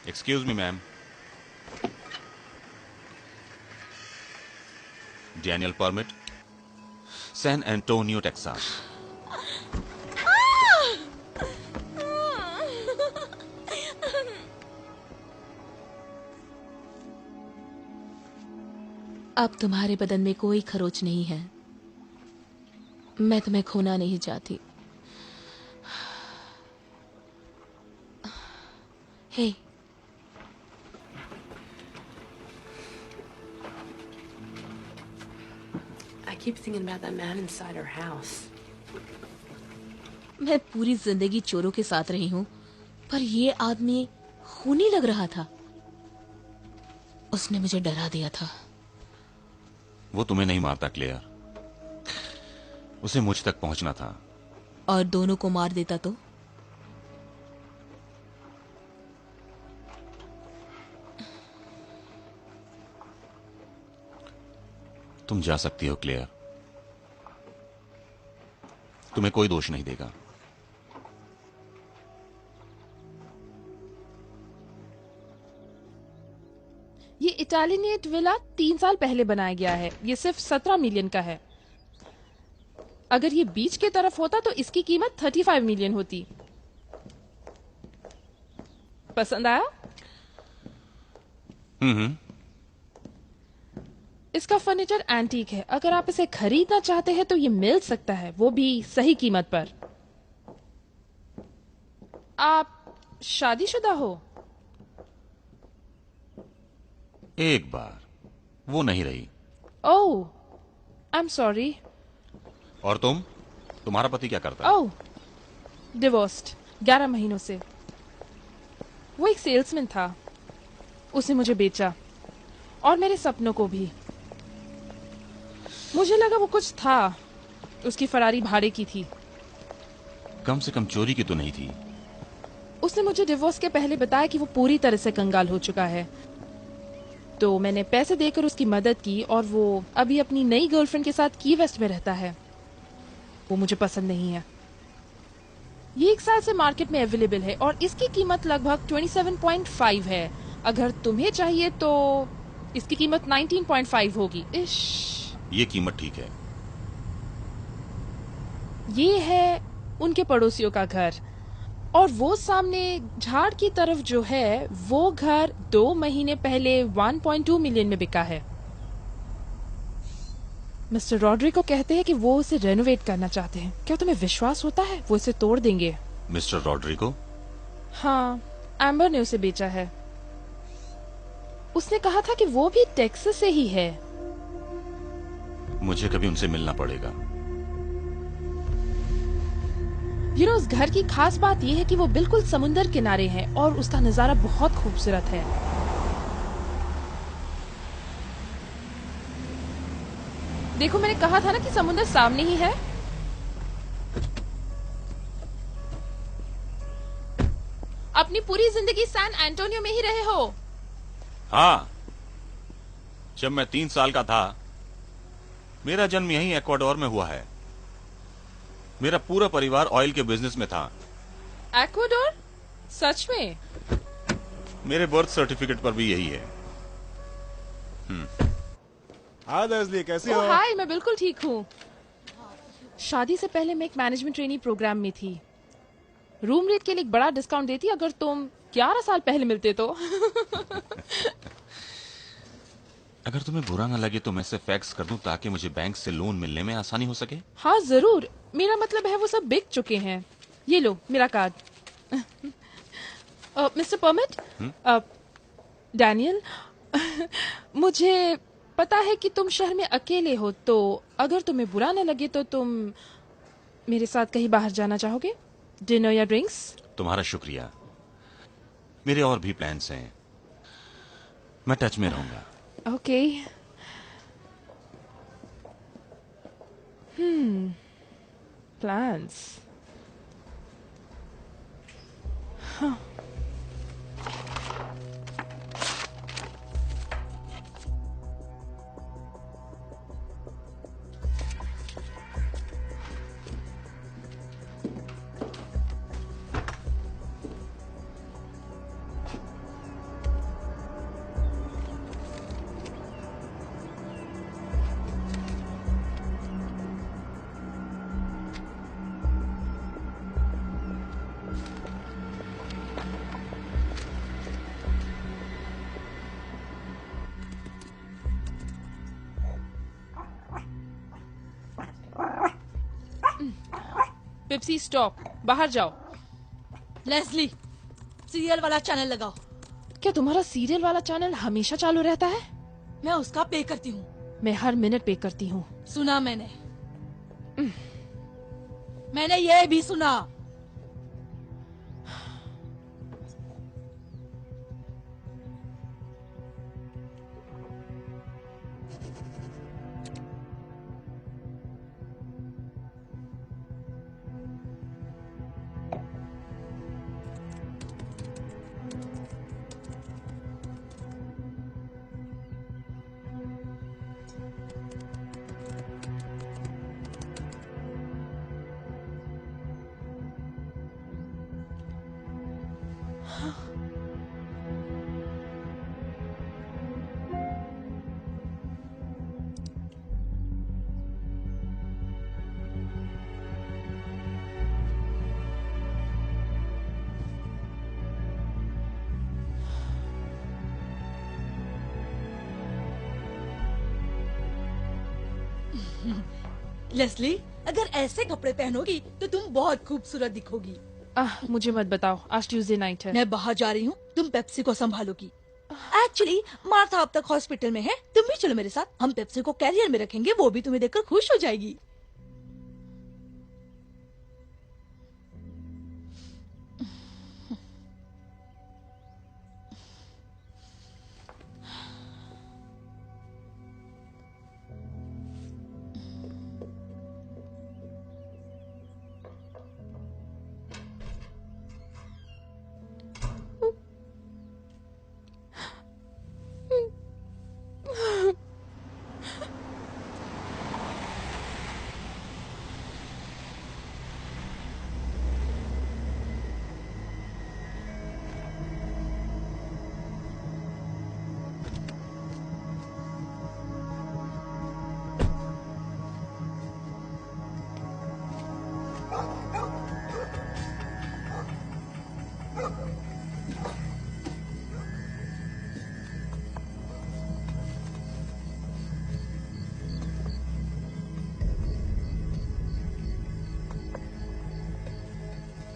[SPEAKER 6] Excuse me, ma'am. Daniel permit. San Antonio, Texas.
[SPEAKER 7] अब तुम्हारे बदन में कोई खरोच नहीं है। मैं तुम्हें खोना नहीं चाहती। हे,
[SPEAKER 12] I keep thinking about that man inside our house.
[SPEAKER 7] मैं पूरी जिंदगी चोरों के साथ रही हूँ, पर ये आदमी खूनी लग रहा था। उसने मुझे डरा दिया था।
[SPEAKER 6] वो तुम्हें नहीं मारता क्लेयर, उसे मुझ तक पहुंचना था।
[SPEAKER 7] और दोनों को मार देता तो?
[SPEAKER 6] तुम जा सकती हो क्लेयर, तुम्हें कोई दोष नहीं देगा।
[SPEAKER 11] ये इटालियनेट विला 3 साल पहले बनाया गया है। ये सिर्फ 17 मिलियन का है। अगर ये बीच के तरफ होता तो इसकी कीमत 35 मिलियन होती। पसंद आया? इसका फर्नीचर एंटीक है। अगर आप इसे खरीदना चाहते हैं तो ये मिल सकता है, वो भी सही कीमत पर। आप शादीशुदा हो?
[SPEAKER 6] एक बार, वो नहीं रही।
[SPEAKER 11] ओह, आई एम सॉरी।
[SPEAKER 6] और तुम्हारा पति क्या करता है?
[SPEAKER 11] ओह, डिवोर्स्ड 11 महीनों से। वो एक सेल्समैन था। उसने मुझे बेचा और मेरे सपनों को भी। मुझे लगा वो कुछ था। उसकी फरारी भाड़े की थी।
[SPEAKER 6] कम से कम चोरी की तो नहीं थी।
[SPEAKER 11] उसने मुझे डिवोर्स के पहले बताया कि वो पूरी तरह से कंगाल हो चुका है। तो मैंने पैसे देकर उसकी मदद की और वो अभी अपनी नई गर्लफ्रेंड के साथ की वेस्ट में रहता है। वो मुझे पसंद नहीं है। ये 1 साल से मार्केट में अवेलेबल है और इसकी कीमत लगभग 27.5 है। अगर तुम्हें चाहिए तो इसकी कीमत 19.5 होगी। इश,
[SPEAKER 6] ये कीमत ठीक है।
[SPEAKER 11] ये है उनके पड़ोसियों का घर और वो सामने झाड़ की तरफ जो है वो घर 2 महीने पहले 1.2 मिलियन में बिका है। मिस्टर रॉड्रिगो कहते हैं कि वो उसे रेनोवेट करना चाहते हैं। क्या तुम्हें विश्वास होता है वो इसे तोड़ देंगे?
[SPEAKER 6] Mister Rodrigo?
[SPEAKER 11] हाँ, एम्बर ने उसे बेचा है। उसने कहा था कि वो भी टेक्सास से ही है।
[SPEAKER 6] मुझे कभी उनसे मिलना पड़ेगा।
[SPEAKER 11] उस घर की खास बात यह है कि वो बिल्कुल समुंदर किनारे है और उसका नजारा बहुत खूबसूरत है। देखो, मैंने कहा था ना कि समुंदर सामने ही है। अपनी पूरी जिंदगी सैन एंटोनियो में ही रहे हो?
[SPEAKER 6] हाँ, जब मैं 3 साल का था। मेरा जन्म यहीं एक्वाडोर में हुआ है। मेरा पूरा परिवार ऑयल के बिजनेस में था।
[SPEAKER 11] एक्वाडोर? सच में?
[SPEAKER 6] मेरे बर्थ सर्टिफिकेट पर भी यही है।
[SPEAKER 3] हाय लेस्ली, कैसी हो?
[SPEAKER 11] हाय, मैं बिल्कुल ठीक हूँ। शादी से पहले मैं एक मैनेजमेंट ट्रेनी प्रोग्राम में थी। रूम रेट के लिए एक बड़ा डिस्काउंट देती अगर तुम 11 साल पहले मिलते तो।
[SPEAKER 6] अगर तुम्हें बुरा ना लगे तो मैं इसे फैक्स कर दूं ताकि मुझे बैंक से लोन मिलने में आसानी हो सके।
[SPEAKER 11] हाँ जरूर, मेरा मतलब है वो सब बिक चुके हैं। ये लो मेरा कार्ड। मिस्टर परमिट, डैनियल, मुझे पता है कि तुम शहर में अकेले हो, तो अगर तुम्हें बुरा न लगे तो तुम मेरे साथ कहीं बाहर जाना चाहोगे, डिनर या ड्रिंक्स?
[SPEAKER 6] तुम्हारा शुक्रिया, मेरे और भी प्लान्स हैं, मैं टच में रहूंगा।
[SPEAKER 11] ओके। प्लान्स। हाँ। पेप्सी स्टॉप, बाहर जाओ।
[SPEAKER 1] लेस्ली, सीरियल वाला चैनल लगाओ।
[SPEAKER 11] क्या तुम्हारा सीरियल वाला चैनल हमेशा चालू रहता है?
[SPEAKER 1] मैं उसका पे करती हूँ।
[SPEAKER 11] मैं हर मिनट पे करती हूँ।
[SPEAKER 1] सुना मैंने ये भी सुना। लेस्ली, अगर ऐसे कपड़े पहनोगी तो तुम बहुत खूबसूरत दिखोगी।
[SPEAKER 11] मुझे मत बताओ, आज ट्यूसडे नाइट है।
[SPEAKER 1] मैं बाहर जा रही हूँ, तुम पेप्सी को संभालोगी। एक्चुअली मार्था अब तक हॉस्पिटल में है, तुम भी चलो मेरे साथ। हम पेप्सी को कैरियर में रखेंगे, वो भी तुम्हें देखकर खुश हो जाएगी।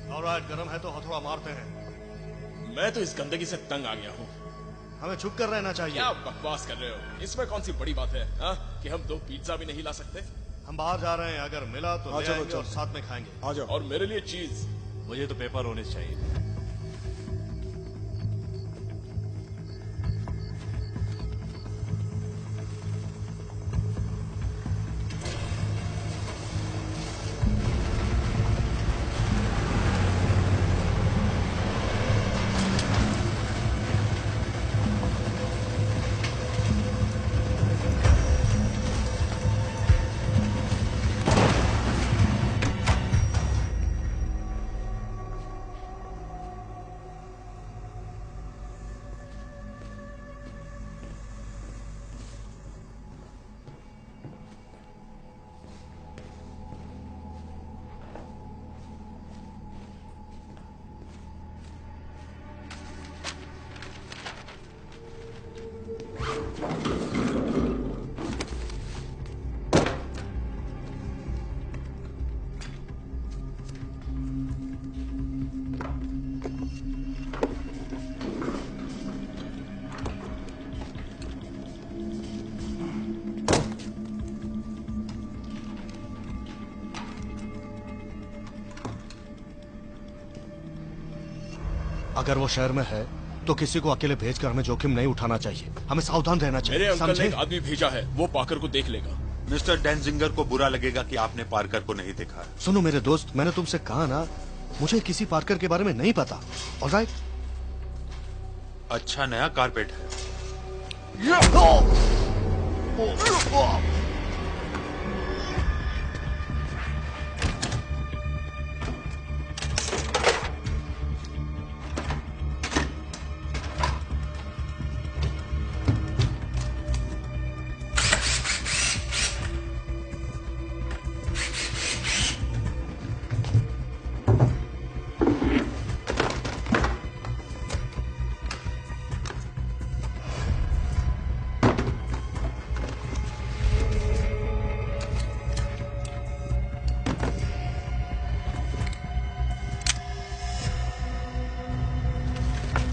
[SPEAKER 2] ऑलराइट, गरम है तो हथौड़ा मारते हैं।
[SPEAKER 5] मैं तो इस गंदगी से तंग आ गया हूँ।
[SPEAKER 2] हमें छुप कर रहना चाहिए।
[SPEAKER 5] क्या बकवास कर रहे हो? इसमें कौन सी बड़ी बात है कि हम 2 पिज्जा भी नहीं ला सकते?
[SPEAKER 2] हम बाहर जा रहे हैं, अगर मिला तो ले आएंगे और साथ में खाएंगे।
[SPEAKER 3] आ जाओ।
[SPEAKER 5] और मेरे लिए चीज।
[SPEAKER 4] मुझे तो पेपर होने चाहिए।
[SPEAKER 2] अगर वो शहर में है तो किसी को अकेले भेजकर हमें जोखिम नहीं उठाना चाहिए। हमें सावधान रहना
[SPEAKER 5] मेरे
[SPEAKER 2] चाहिए,
[SPEAKER 5] अंकल ने
[SPEAKER 2] समझे?
[SPEAKER 5] एक आदमी भेजा है, वो पाकर को देख लेगा।
[SPEAKER 10] मिस्टर डेंजिंगर को बुरा लगेगा कि आपने पार्कर को नहीं देखा।
[SPEAKER 2] सुनो मेरे दोस्त, मैंने तुमसे कहा ना, मुझे किसी पार्कर के बारे में नहीं पता। ऑलराइट?
[SPEAKER 10] अच्छा नया कारपेट है।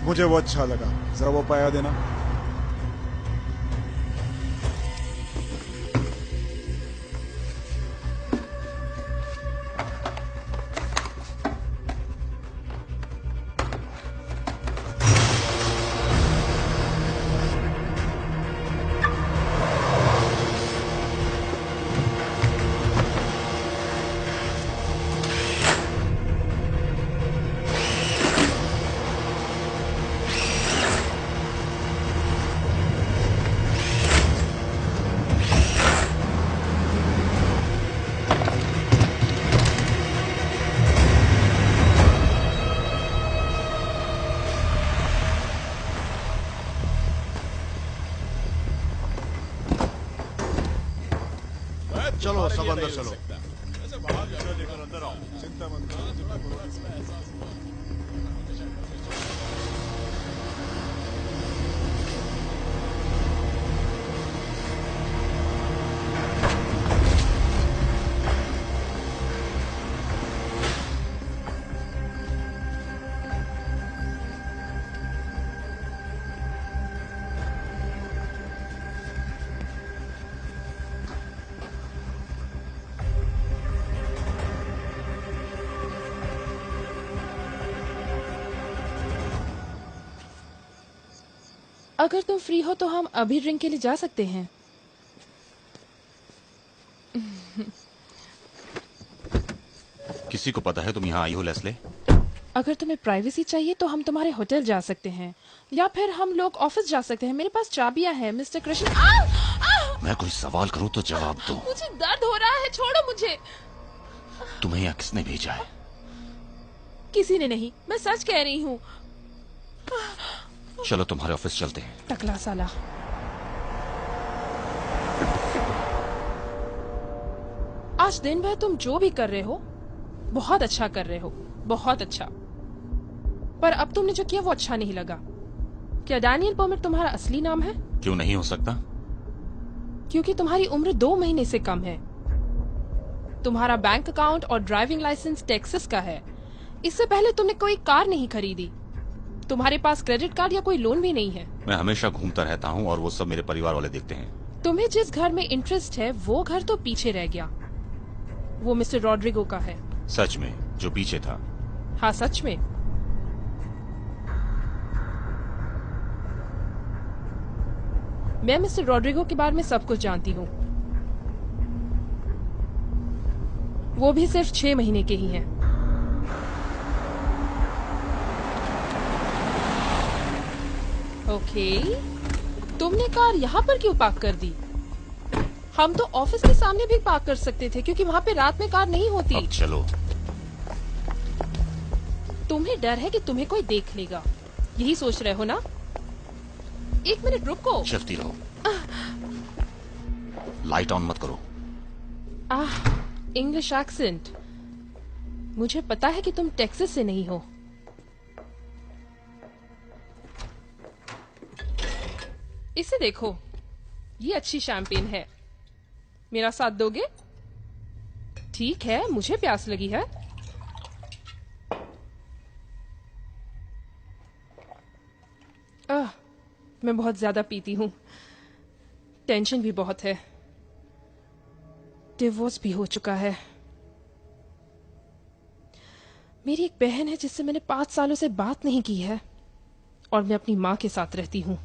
[SPEAKER 3] मुझे वो अच्छा लगा, जरा वो पाया देना।
[SPEAKER 2] चलो सब अंदर चलो।
[SPEAKER 3] चिंता मत करो।
[SPEAKER 11] अगर तुम फ्री हो तो हम अभी ड्रिंक के लिए जा सकते हैं।
[SPEAKER 6] किसी को पता है तुम यहाँ आई हो लेस्ले?
[SPEAKER 11] अगर तुम्हें प्राइवेसी चाहिए तो हम तुम्हारे होटल जा सकते हैं या फिर हम लोग ऑफिस जा सकते हैं। मेरे पास चाबियां हैं मिस्टर कृष्ण।
[SPEAKER 6] मैं कोई सवाल करूं तो जवाब दो।
[SPEAKER 11] मुझे दर्द हो रहा है, छोड़ो मुझे।
[SPEAKER 6] तुम्हें यहाँ किसने भेजा है?
[SPEAKER 11] किसी ने नहीं, मैं सच कह रही हूँ।
[SPEAKER 6] चलो तुम्हारे ऑफिस चलते हैं।
[SPEAKER 11] टकला साला। आज दिन भर तुम जो भी कर रहे हो बहुत अच्छा कर रहे हो, बहुत अच्छा। पर अब तुमने जो किया वो अच्छा नहीं लगा। क्या डैनियल पॉमेट तुम्हारा असली नाम है?
[SPEAKER 6] क्यों नहीं हो सकता?
[SPEAKER 11] क्योंकि तुम्हारी उम्र 2 महीने से कम है। तुम्हारा बैंक अकाउंट और ड्राइविंग लाइसेंस टेक्सास का है। इससे पहले तुमने कोई कार नहीं खरीदी। तुम्हारे पास क्रेडिट कार्ड या कोई लोन भी नहीं है।
[SPEAKER 6] मैं हमेशा घूमता रहता हूँ और वो सब मेरे परिवार वाले देखते हैं।
[SPEAKER 11] तुम्हें जिस घर में इंटरेस्ट है वो घर तो पीछे रह गया। वो मिस्टर रॉड्रिगो का है।
[SPEAKER 6] सच में? जो पीछे था?
[SPEAKER 11] हाँ सच में। मैं मिस्टर रॉड्रिगो के बारे में सब कुछ जानती हूँ। वो भी सिर्फ 6 महीने के ही हैं। ओके, तुमने कार यहाँ पर क्यों पार्क कर दी? हम तो ऑफिस के सामने भी पार्क कर सकते थे क्योंकि वहाँ पे रात में कार नहीं होती।
[SPEAKER 6] अब चलो।
[SPEAKER 11] तुम्हें डर है कि तुम्हें कोई देख लेगा, यही सोच रहे हो ना? 1 मिनट रुको।
[SPEAKER 6] चलती रहो। लाइट ऑन मत करो।
[SPEAKER 11] English accent. मुझे पता है कि तुम टेक्सास से नहीं हो। इसे देखो, ये अच्छी शैंपेन है। मेरा साथ दोगे? ठीक है, मुझे प्यास लगी है। मैं बहुत ज्यादा पीती हूँ। टेंशन भी बहुत है। डिवोर्स भी हो चुका है। मेरी एक बहन है जिससे मैंने 5 सालों से बात नहीं की है, और मैं अपनी माँ के साथ रहती हूँ,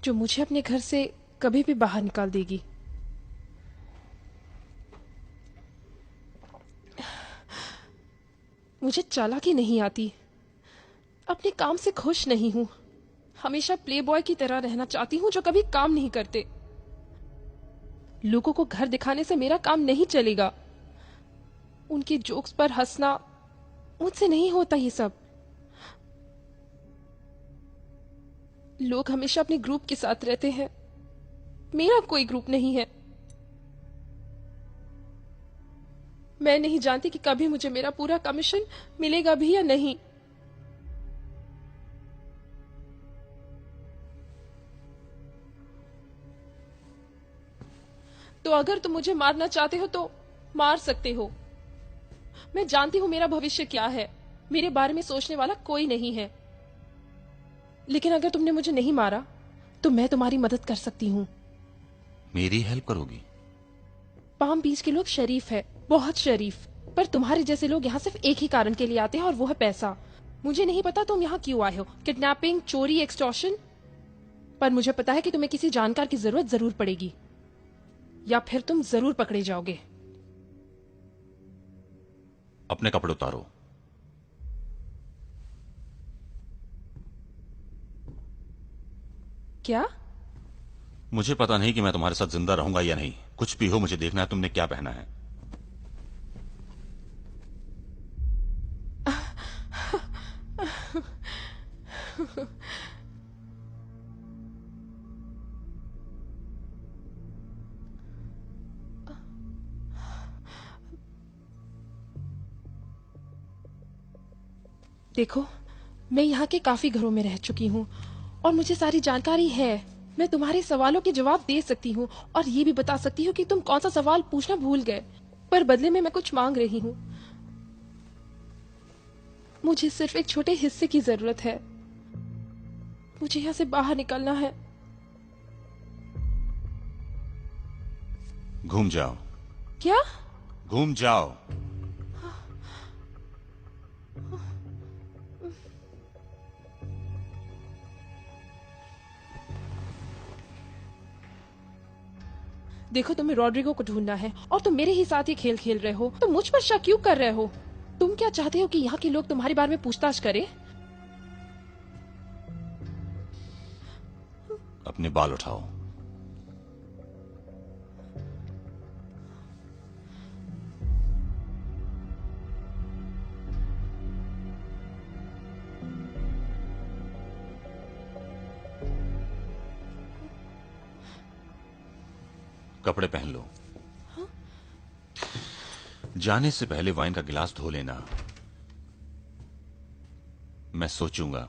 [SPEAKER 11] जो मुझे अपने घर से कभी भी बाहर निकाल देगी। मुझे चालाकी नहीं आती, अपने काम से खुश नहीं हूं, हमेशा प्लेबॉय की तरह रहना चाहती हूं जो कभी काम नहीं करते। लोगों को घर दिखाने से मेरा काम नहीं चलेगा, उनके जोक्स पर हंसना मुझसे नहीं होता। ये सब लोग हमेशा अपने ग्रुप के साथ रहते हैं, मेरा कोई ग्रुप नहीं है। मैं नहीं जानती कि कभी मुझे मेरा पूरा कमीशन मिलेगा भी या नहीं। तो अगर तुम मुझे मारना चाहते हो तो मार सकते हो। मैं जानती हूं मेरा भविष्य क्या है, मेरे बारे में सोचने वाला कोई नहीं है। लेकिन अगर तुमने मुझे नहीं मारा तो मैं तुम्हारी मदद कर सकती हूँ।
[SPEAKER 6] मेरी हेल्प करोगी?
[SPEAKER 11] पाम बीच के लोग शरीफ है, बहुत शरीफ, पर तुम्हारे जैसे लोग यहाँ सिर्फ एक ही कारण के लिए आते हैं और वो है पैसा। मुझे नहीं पता तुम यहाँ क्यों आए हो, किडनैपिंग, चोरी, एक्सटॉर्शन, पर मुझे पता है कि तुम्हें किसी जानकार की जरूरत जरूर पड़ेगी, या फिर तुम जरूर पकड़े जाओगे।
[SPEAKER 6] अपने कपड़े उतारो।
[SPEAKER 11] क्या?
[SPEAKER 6] मुझे पता नहीं कि मैं तुम्हारे साथ जिंदा रहूंगा या नहीं। कुछ भी हो, मुझे देखना है तुमने क्या पहना है।
[SPEAKER 11] देखो, मैं यहाँ के काफी घरों में रह चुकी हूँ और मुझे सारी जानकारी है। मैं तुम्हारे सवालों के जवाब दे सकती हूँ और ये भी बता सकती हूँ कि तुम कौन सा सवाल पूछना भूल गए, पर बदले में मैं कुछ मांग रही हूँ। मुझे सिर्फ एक छोटे हिस्से की जरूरत है। मुझे यहाँ से बाहर निकलना है।
[SPEAKER 6] घूम जाओ।
[SPEAKER 11] क्या?
[SPEAKER 6] घूम जाओ।
[SPEAKER 11] देखो, तुम्हें रॉड्रिगो को ढूंढना है और तुम मेरे ही साथ ये खेल खेल रहे हो, तो मुझ पर शक क्यों कर रहे हो? तुम क्या चाहते हो कि यहाँ के लोग तुम्हारे बारे में पूछताछ करें?
[SPEAKER 6] अपने बाल उठाओ। कपड़े पहन लो।
[SPEAKER 11] हाँ?
[SPEAKER 6] जाने से पहले वाइन का गिलास धो लेना, मैं सोचूंगा।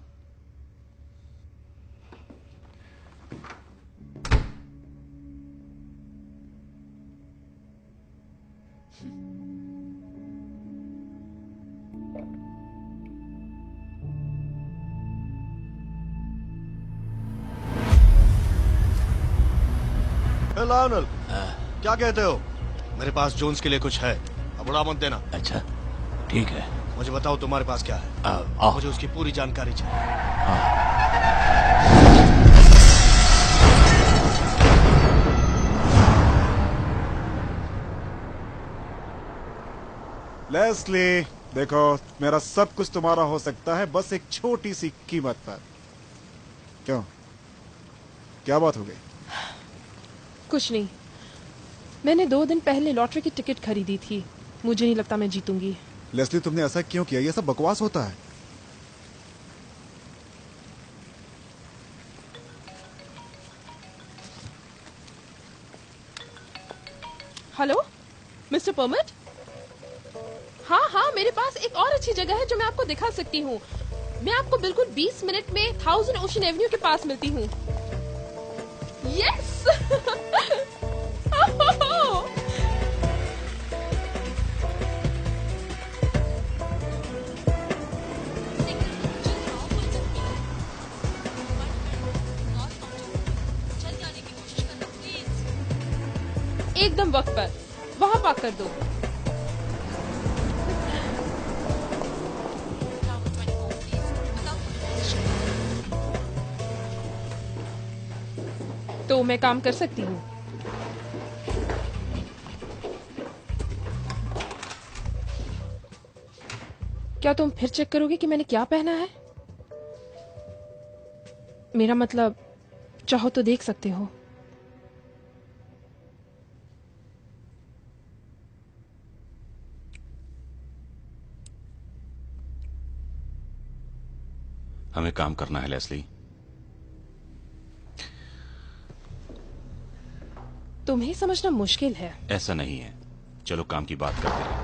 [SPEAKER 2] लायनल, क्या कहते हो? मेरे पास जोन्स के लिए कुछ है, अब उड़ा मत देना।
[SPEAKER 8] अच्छा, ठीक है।
[SPEAKER 2] मुझे बताओ तुम्हारे पास क्या है। मुझे उसकी पूरी जानकारी चाहिए।
[SPEAKER 3] लेस्ली, देखो, मेरा सब कुछ तुम्हारा हो सकता है, बस एक छोटी सी कीमत पर। क्यों, क्या बात हो गई?
[SPEAKER 11] कुछ नहीं, मैंने 2 दिन पहले लॉटरी की टिकट खरीदी थी। मुझे नहीं लगता मैं जीतूंगी।
[SPEAKER 3] लेस्ली, तुमने ऐसा क्यों किया? ये सब बकवास होता है।
[SPEAKER 11] Hello mister permit? हाँ, मेरे पास एक और अच्छी जगह है जो मैं आपको दिखा सकती हूँ। मैं आपको बिल्कुल 20 मिनट में 1000 ओशन एवेन्यू के पास मिलती हूँ। यस! एकदम वक्त पर, वहां पार्क कर दो। तो मैं काम कर सकती हूँ। क्या तुम फिर चेक करोगे कि मैंने क्या पहना है? मेरा मतलब, चाहो तो देख सकते हो।
[SPEAKER 6] हमें काम करना है लेस्ली।
[SPEAKER 11] तुम्हें समझना मुश्किल है।
[SPEAKER 6] ऐसा नहीं है, चलो काम की बात करते हैं।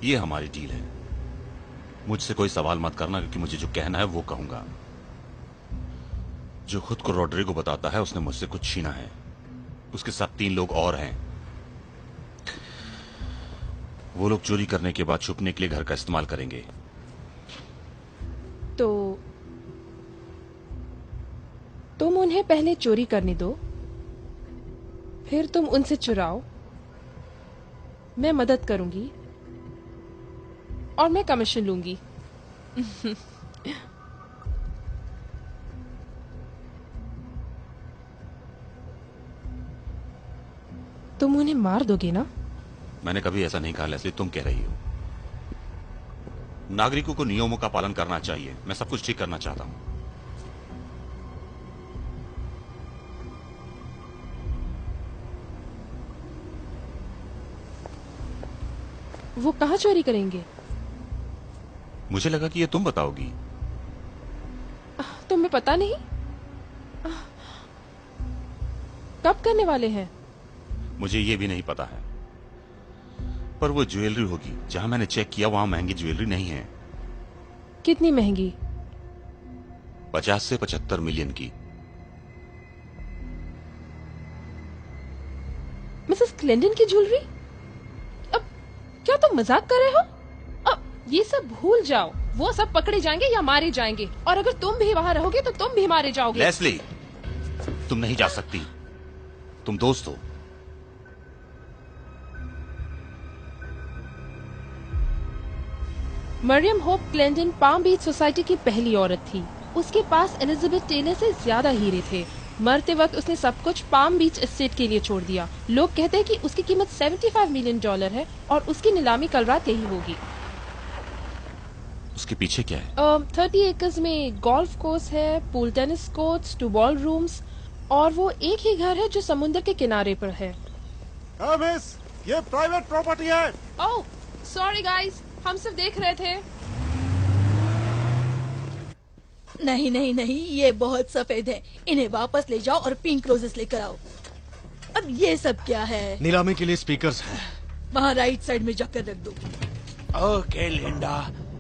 [SPEAKER 6] ये हमारी डील है। मुझसे कोई सवाल मत करना, क्योंकि मुझे जो कहना है वो कहूंगा। जो खुद को रॉड्रिगो बताता है उसने मुझसे कुछ छीना है। उसके साथ 3 लोग और हैं। वो लोग चोरी करने के बाद छुपने के लिए घर का इस्तेमाल करेंगे।
[SPEAKER 11] तो तुम उन्हें पहले चोरी करने दो, फिर तुम उनसे चुराओ। मैं मदद करूंगी और मैं कमीशन लूंगी। तुम उन्हें मार दोगे ना?
[SPEAKER 6] मैंने कभी ऐसा नहीं कहा लेस्ली, तुम कह रही हो। नागरिकों को नियमों का पालन करना चाहिए। मैं सब कुछ ठीक करना चाहता हूं।
[SPEAKER 11] वो कहाँ चोरी करेंगे?
[SPEAKER 6] मुझे लगा कि ये तुम बताओगी।
[SPEAKER 11] तुम्हें पता नहीं? कब करने वाले हैं?
[SPEAKER 6] मुझे ये भी नहीं पता है, पर वो ज्वेलरी होगी। जहां मैंने चेक किया वहां महंगी ज्वेलरी नहीं है।
[SPEAKER 11] कितनी महंगी?
[SPEAKER 6] 50 से 75 मिलियन की।
[SPEAKER 11] मिसेस क्लेंडन की ज्वेलरी? अब क्या तुम मजाक कर रहे हो? अब ये सब भूल जाओ। वो सब पकड़े जाएंगे या मारे जाएंगे, और अगर तुम भी वहां रहोगे तो तुम भी मारे जाओगे।
[SPEAKER 6] लेस्ली, तुम नहीं जा सकती। तुम दोस्त हो।
[SPEAKER 11] मरियम होप क्लेंडन पाम बीच सोसाइटी की पहली औरत थी। उसके पास एलिजाबेथ टेलर से ज्यादा हीरे थे। मरते वक्त उसने सब कुछ पाम बीच एस्टेट के लिए छोड़ दिया। लोग कहते हैं कि उसकी कीमत $75 मिलियन है और उसकी नीलामी कल रात यही होगी।
[SPEAKER 6] उसके पीछे क्या है?
[SPEAKER 11] 30 एकर्स में गोल्फ कोर्स है, pool tennis courts, 2 ball rooms, और वो एक ही घर है जो समुद्र के किनारे पर है।
[SPEAKER 3] मिस, ये प्राइवेट प्रॉपर्टी है।
[SPEAKER 11] ओह, सॉरी गाइस, हम सिर्फ देख रहे थे।
[SPEAKER 1] नहीं नहीं नहीं, ये बहुत सफेद है। इन्हें वापस ले जाओ और पिंक रोजेस लेकर आओ। अब ये सब क्या है?
[SPEAKER 2] नीलामी के लिए स्पीकर्स हैं।
[SPEAKER 1] वहाँ राइट साइड में जाकर रख दो।
[SPEAKER 13] ओके लिंडा,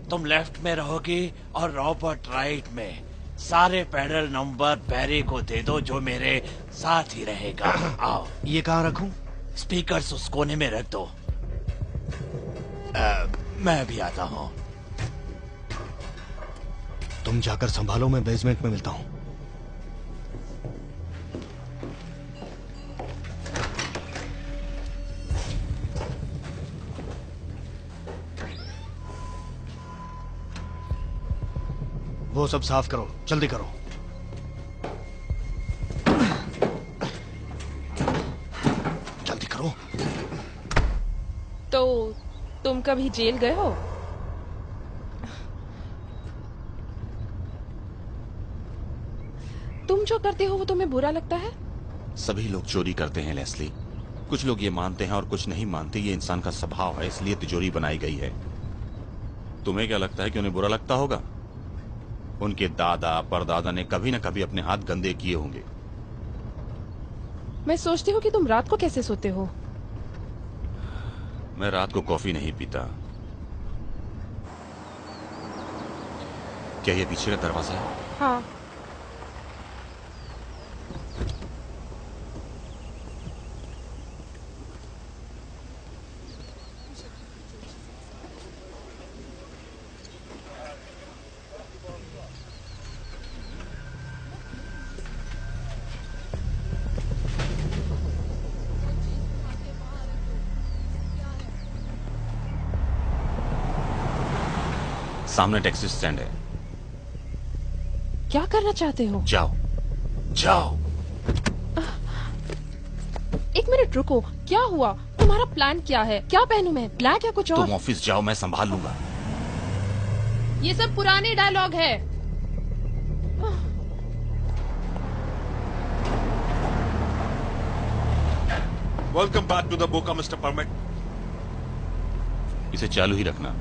[SPEAKER 13] तुम लेफ्ट में रहोगी और रॉबर्ट राइट में। सारे पैडल नंबर बैरी को दे दो जो मेरे साथ ही रहेगा। आओ।
[SPEAKER 2] ये कहाँ रखूं?
[SPEAKER 13] स्पीकर्स उस कोने में रख दो। मैं भी आता हूँ।
[SPEAKER 2] तुम जाकर संभालो, मैं बेसमेंट में मिलता हूँ। वो सब साफ करो, जल्दी करो। जल्दी करो।
[SPEAKER 11] तो तुम कभी जेल गए हो? तुम जो करते हो वो तुम्हें बुरा लगता है?
[SPEAKER 6] सभी लोग चोरी करते हैं लेस्ली। कुछ लोग ये मानते हैं और कुछ नहीं मानते। ये इंसान का स्वभाव है, इसलिए तिजोरी बनाई गई है। तुम्हें क्या लगता है कि उन्हें बुरा लगता होगा? उनके दादा परदादा ने कभी न कभी अपने हाथ गंदे किए होंगे।
[SPEAKER 11] मैं सोचती हूँ कि तुम रात को कैसे सोते हो।
[SPEAKER 6] मैं रात को कॉफी नहीं पीता। क्या ये पीछे का दरवाजा है?
[SPEAKER 11] हाँ।
[SPEAKER 6] सामने टैक्सी स्टैंड है।
[SPEAKER 11] क्या करना चाहते हो?
[SPEAKER 6] जाओ जाओ।
[SPEAKER 11] एक मिनट रुको, क्या हुआ? तुम्हारा प्लान क्या है? क्या पहनूं मैं, ब्लैक या कुछ और?
[SPEAKER 6] तुम ऑफिस जाओ, मैं संभाल लूंगा।
[SPEAKER 11] ये सब पुराने डायलॉग है।
[SPEAKER 10] Welcome back to the book mister Permit.
[SPEAKER 6] इसे चालू ही रखना।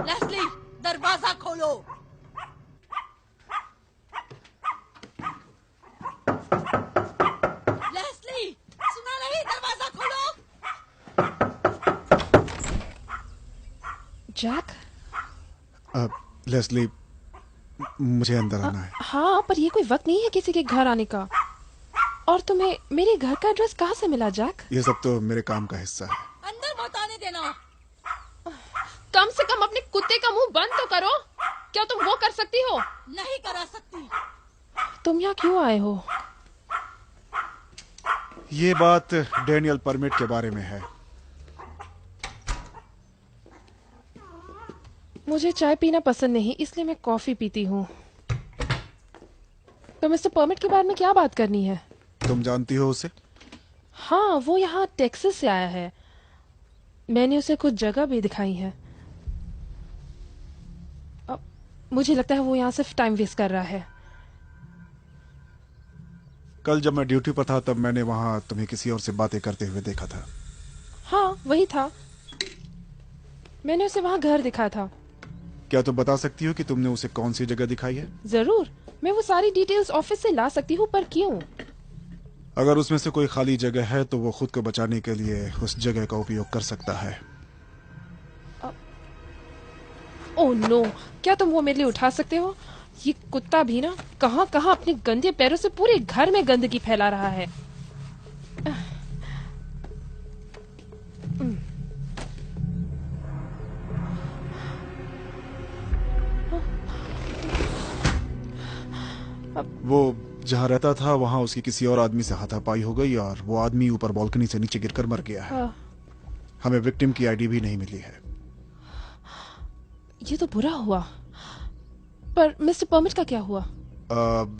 [SPEAKER 1] लेस्ली, दरवाजा खोलो। लेस्ली, सुना नहीं? दरवाजा खोलो।
[SPEAKER 11] जैक?
[SPEAKER 3] लेस्ली, मुझे अंदर आना है।
[SPEAKER 11] हाँ, पर ये कोई वक्त नहीं है किसी के घर आने का। और तुम्हें मेरे घर का एड्रेस कहाँ से मिला जैक?
[SPEAKER 3] ये सब तो मेरे काम का हिस्सा है।
[SPEAKER 1] अंदर मत आने देना।
[SPEAKER 11] कम से कम अपने कुत्ते का मुंह बंद तो करो। क्या तुम वो कर सकती हो?
[SPEAKER 1] नहीं करा सकती।
[SPEAKER 11] तुम यहाँ क्यों आए हो?
[SPEAKER 3] ये बात डैनियल परमिट के बारे में है।
[SPEAKER 11] मुझे चाय पीना पसंद नहीं, इसलिए मैं कॉफी पीती हूँ। तो मिस्टर परमिट के बारे में क्या बात करनी है?
[SPEAKER 3] तुम जानती हो उसे?
[SPEAKER 11] हाँ, वो यहाँ टेक्सास से आया है। मैंने उसे कुछ जगह भी दिखाई है। अब मुझे लगता है वो यहाँ सिर्फ टाइम वेस्ट कर रहा है।
[SPEAKER 3] कल जब मैं ड्यूटी पर था तब मैंने वहां तुम्हें किसी और से बातें करते हुए देखा था।
[SPEAKER 11] हाँ, वही था। मैंने उसे वहाँ घर दिखाया था।
[SPEAKER 3] क्या तुम बता सकती हो कि तुमने उसे कौन सी जगह दिखाई है?
[SPEAKER 11] जरूर, मैं वो सारी डिटेल्स ऑफिस से ला सकती हूँ, पर क्यों?
[SPEAKER 3] अगर उसमें से कोई खाली जगह है तो वो खुद को बचाने के लिए उस जगह का उपयोग कर सकता है।
[SPEAKER 11] ओह नो, क्या तुम वो मेरे लिए उठा सकते हो? ये कुत्ता भी ना कहाँ कहाँ अपने गंदे पैरों से पूरे घर में गंदगी फैला रहा है।
[SPEAKER 3] वो जहाँ रहता था वहाँ उसकी किसी और आदमी से हाथापाई हो गई और वो आदमी ऊपर बालकनी से नीचे गिरकर मर गया है। हमें विक्टिम की आईडी भी नहीं मिली है।
[SPEAKER 11] ये तो बुरा हुआ। पर मिस्टर परमिट का क्या हुआ?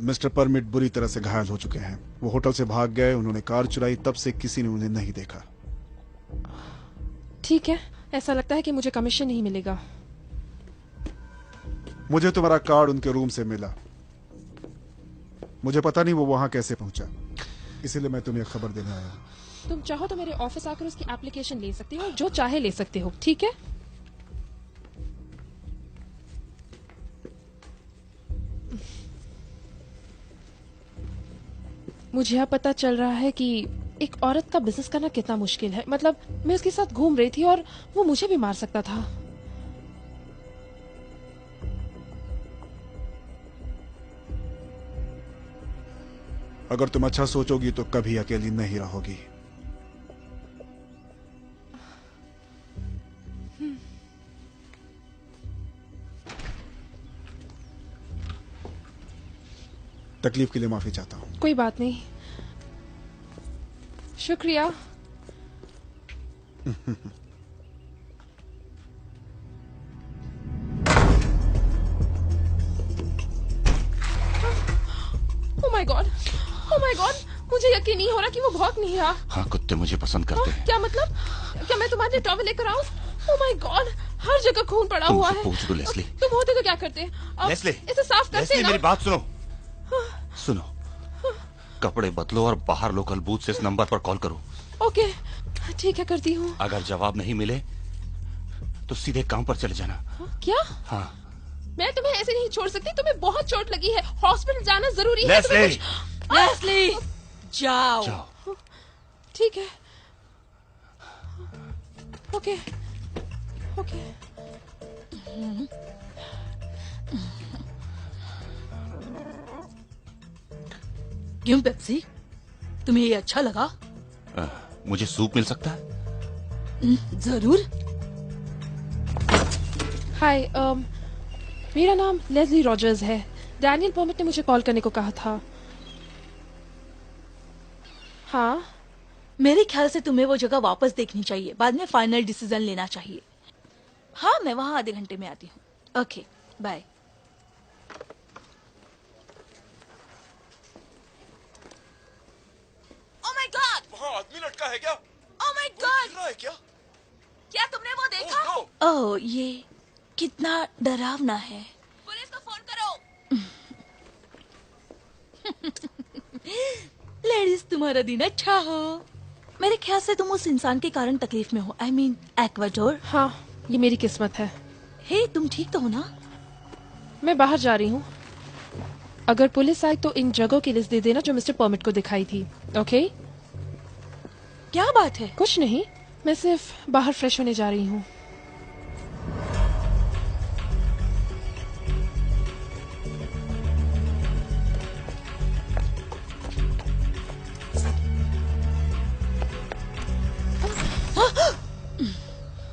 [SPEAKER 3] मिस्टर परमिट बुरी तरह से घायल हो चुके हैं। वो होटल से भाग गए, उन्होंने कार चुराई, तब से किसी ने उन्हें नहीं देखा।
[SPEAKER 11] ठीक है, ऐसा लगता है कि मुझे कमीशन नहीं मिलेगा।
[SPEAKER 3] मुझे तुम्हारा कार्ड उनके रूम से मिला। मुझे पता नहीं वो वहां कैसे पहुंचा, इसीलिए मैं तुम्हें खबर देने आया हूं।
[SPEAKER 11] तुम चाहो तो मेरे ऑफिस आकर उसकी एप्लीकेशन ले सकते हो, जो चाहे ले सकते हो, ठीक है? मुझे यह पता चल रहा है कि एक औरत का बिजनेस करना कितना मुश्किल है। मतलब मैं उसके साथ घूम रही थी और वो मुझे भी मार सकता था।
[SPEAKER 3] अगर तुम अच्छा सोचोगी तो कभी अकेली नहीं रहोगी। तकलीफ के लिए माफी चाहता हूँ।
[SPEAKER 11] कोई बात नहीं, शुक्रिया। ओह my God, oh my God, मुझे यकीन नहीं हो रहा कि वो भौंक नहीं रहा।
[SPEAKER 6] हाँ, कुत्ते मुझे पसंद करते हैं।
[SPEAKER 11] क्या मतलब? क्या मैं तुम्हारे लिए टॉवल लेकर आऊं? ओह माय गॉड, हर जगह खून पड़ा हुआ है।
[SPEAKER 6] पूछ दो लेस्ली।
[SPEAKER 11] तुम होते तो क्या करते?
[SPEAKER 6] लेस्ली,
[SPEAKER 11] इसे साफ करते ना।
[SPEAKER 6] मेरी बात सुनो। सुनो, कपड़े बदलो और बाहर लोकल बूथ से इस नंबर पर कॉल करो।
[SPEAKER 11] ओके, ठीक है, करती हूँ।
[SPEAKER 6] अगर जवाब नहीं मिले तो सीधे काम पर चले जाना।
[SPEAKER 11] क्या?
[SPEAKER 6] हाँ।
[SPEAKER 11] मैं तुम्हें ऐसे नहीं छोड़ सकती, तुम्हें बहुत चोट लगी है, हॉस्पिटल जाना जरूरी है।
[SPEAKER 6] लेस्ली,
[SPEAKER 1] लेस्ली, जाओ।
[SPEAKER 11] ठीक है, ओके ओके।
[SPEAKER 1] क्यों पेप्सी, तुम्हें ये अच्छा लगा?
[SPEAKER 6] मुझे सूप मिल सकता है?
[SPEAKER 1] जरूर।
[SPEAKER 11] हाय, मेरा नाम लेस्ली रॉजर्स है। डैनियल परमिट ने मुझे कॉल करने को कहा था। हाँ,
[SPEAKER 1] मेरे ख्याल से तुम्हें वो जगह वापस देखनी चाहिए, बाद में फाइनल डिसीजन लेना चाहिए। हाँ, मैं वहाँ आधे घंटे में आती हूँ। Okay, bye. Oh my god,
[SPEAKER 5] वहाँ आदमी लटका है क्या?
[SPEAKER 1] ओह माय गॉड,
[SPEAKER 5] है क्या?
[SPEAKER 1] क्या तुमने वो देखा? ओह, ये कितना डरावना है। पुलिस को फोन करो। लेडीज, तुम्हारा दिन अच्छा हो। मेरे ख्याल से तुम उस इंसान के कारण तकलीफ में हो। I mean, Ecuador.
[SPEAKER 11] हाँ, ये मेरी किस्मत है।
[SPEAKER 1] हे, तुम ठीक तो हो ना?
[SPEAKER 11] मैं बाहर जा रही हूँ। अगर पुलिस आई तो इन जगहों की लिस्ट दे देना जो मिस्टर परमिट को दिखाई थी। ओके?
[SPEAKER 1] क्या बात है?
[SPEAKER 11] कुछ नहीं, मैं सिर्फ बाहर फ्रेश होने जा रही हूँ।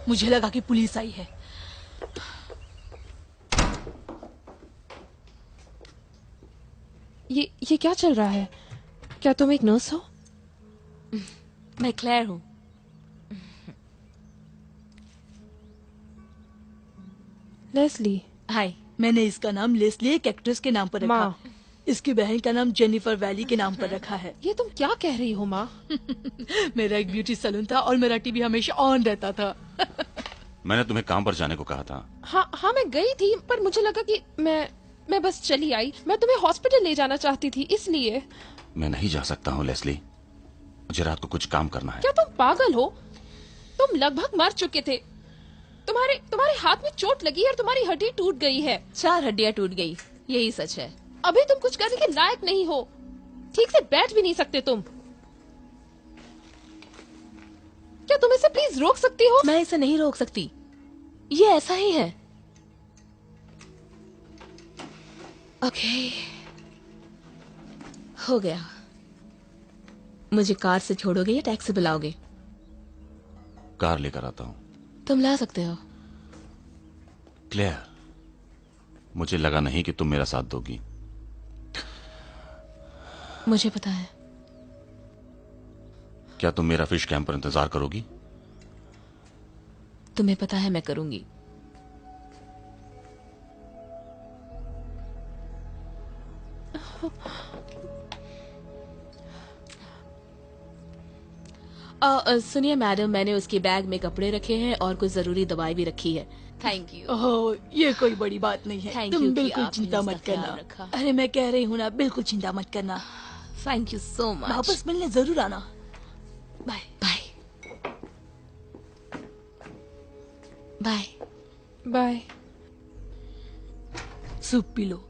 [SPEAKER 1] मुझे लगा कि पुलिस आई है।
[SPEAKER 11] ये क्या चल रहा है? क्या तुम एक नर्स हो?
[SPEAKER 1] मैं क्लेयर हूँ।
[SPEAKER 11] लेस्ली।
[SPEAKER 1] हाय, मैंने इसका नाम लेस्ली एक एक्ट्रेस के नाम पर रखा।
[SPEAKER 11] माँ।
[SPEAKER 1] इसकी बहन का नाम जेनिफर वैली के नाम पर रखा है।
[SPEAKER 11] ये तुम क्या कह रही हो माँ?
[SPEAKER 1] मेरा एक ब्यूटी सैलून था और मेरा टीवी हमेशा ऑन रहता था।
[SPEAKER 6] मैंने तुम्हें काम पर जाने को कहा था।
[SPEAKER 11] हाँ मैं गई थी, पर मुझे लगा कि मैं बस चली आई। मैं तुम्हें हॉस्पिटल ले जाना चाहती थी, इसलिए।
[SPEAKER 6] मैं नहीं जा सकता हूँ लेस्ली, मुझे रात को कुछ काम करना है।
[SPEAKER 11] क्या तुम पागल हो? तुम लगभग मर चुके थे। तुम्हारे हाथ में चोट लगी है और तुम्हारी हड्डी टूट गई है।
[SPEAKER 7] 4 हड्डियां टूट गई, यही सच है।
[SPEAKER 11] अभी तुम कुछ करने के लायक नहीं हो। ठीक से बैठ भी नहीं सकते तुम। क्या तुम इसे प्लीज रोक सकती हो?
[SPEAKER 7] मैं इसे नहीं रोक सकती, ये ऐसा ही है। ओके, हो गया। मुझे कार से छोड़ोगे या टैक्सी बुलाओगे?
[SPEAKER 6] कार लेकर आता हूँ।
[SPEAKER 7] तुम ला सकते हो।
[SPEAKER 6] क्लेयर, मुझे लगा नहीं कि तुम मेरा साथ दोगी।
[SPEAKER 7] मुझे पता है।
[SPEAKER 6] क्या तुम मेरा फिश कैंप पर इंतजार करोगी?
[SPEAKER 7] तुम्हें पता है मैं करूंगी। सुनिए मैडम, मैंने उसके बैग में कपड़े रखे हैं और कुछ जरूरी दवाई भी रखी है। Thank you.
[SPEAKER 1] ओह, ये कोई बड़ी बात नहीं है।
[SPEAKER 7] Thank
[SPEAKER 1] तुम
[SPEAKER 7] you कि
[SPEAKER 1] बिल्कुल
[SPEAKER 7] आपने
[SPEAKER 1] चिंता
[SPEAKER 7] उसका
[SPEAKER 1] मत
[SPEAKER 7] ख्याल
[SPEAKER 1] करना।
[SPEAKER 7] रखा।
[SPEAKER 1] अरे मैं कह रही हूँ ना, बिल्कुल चिंता मत करना।
[SPEAKER 7] Thank you so much.
[SPEAKER 1] वापस मिलने जरूर आना।
[SPEAKER 7] Bye bye bye
[SPEAKER 11] bye.
[SPEAKER 1] Soup पी लो।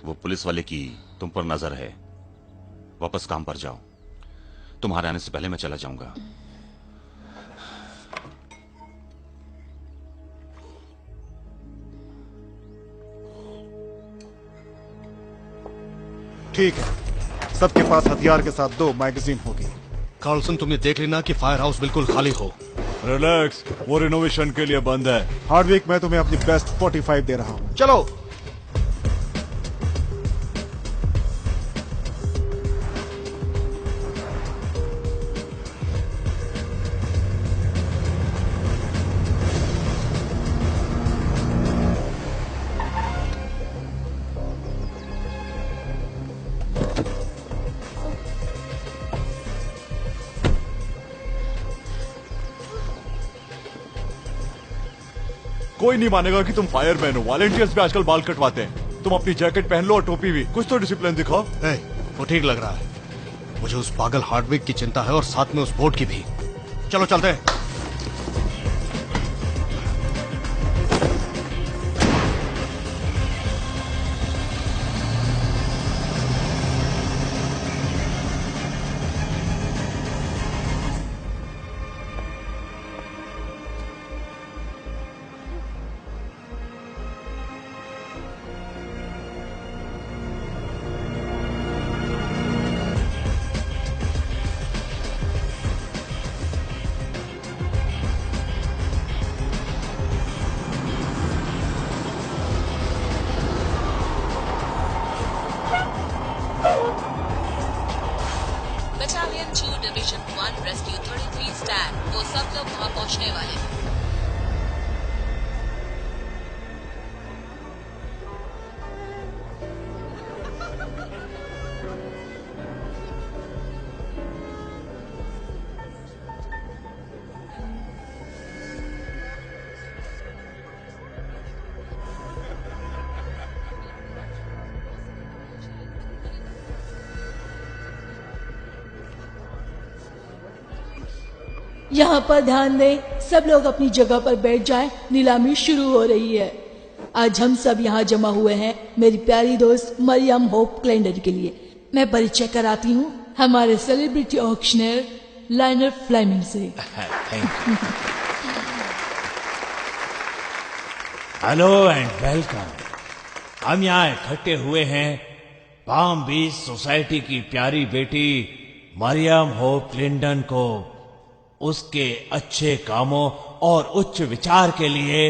[SPEAKER 6] वो पुलिस वाले की तुम पर नजर है। वापस काम पर जाओ। तुम्हारे आने से पहले मैं चला जाऊंगा।
[SPEAKER 3] ठीक है, सबके पास हथियार के साथ 2 मैगजीन होगी।
[SPEAKER 2] कार्लसन, तुमने देख लेना कि फायर हाउस बिल्कुल खाली हो।
[SPEAKER 4] रिलैक्स, वो रिनोवेशन के लिए बंद है।
[SPEAKER 3] हार्डविक, मैं तुम्हें अपनी बेस्ट 45 दे रहा हूँ।
[SPEAKER 2] चलो।
[SPEAKER 4] कोई नहीं मानेगा कि तुम फायरमैन हो। वॉलंटियर्स भी आजकल बाल कटवाते हैं। तुम अपनी जैकेट पहन लो और टोपी भी। कुछ तो डिसिप्लिन दिखाओ।
[SPEAKER 2] वो ठीक लग रहा है। मुझे उस पागल हार्डविक की चिंता है और साथ में उस बोट की भी। चलो चलते हैं।
[SPEAKER 7] बटालियन 2 डिवीजन 1 रेस्क्यू 33 स्टैंड, वो सब लोग वहां पहुंचने वाले हैं।
[SPEAKER 1] यहाँ पर ध्यान दें, सब लोग अपनी जगह पर बैठ जाएं, नीलामी शुरू हो रही है। आज हम सब यहाँ जमा हुए हैं मेरी प्यारी दोस्त मरियम होप क्लेंडर के लिए। मैं परिचय कराती हूँ हमारे सेलिब्रिटी ऑक्शनर लाइनर फ्लेमिंग से।
[SPEAKER 13] Hello and welcome. हम यहाँ इकट्ठे हुए हैं पाम बीच सोसाइटी की प्यारी बेटी मरियम होप क्लिंटन को उसके अच्छे कामों और उच्च विचार के लिए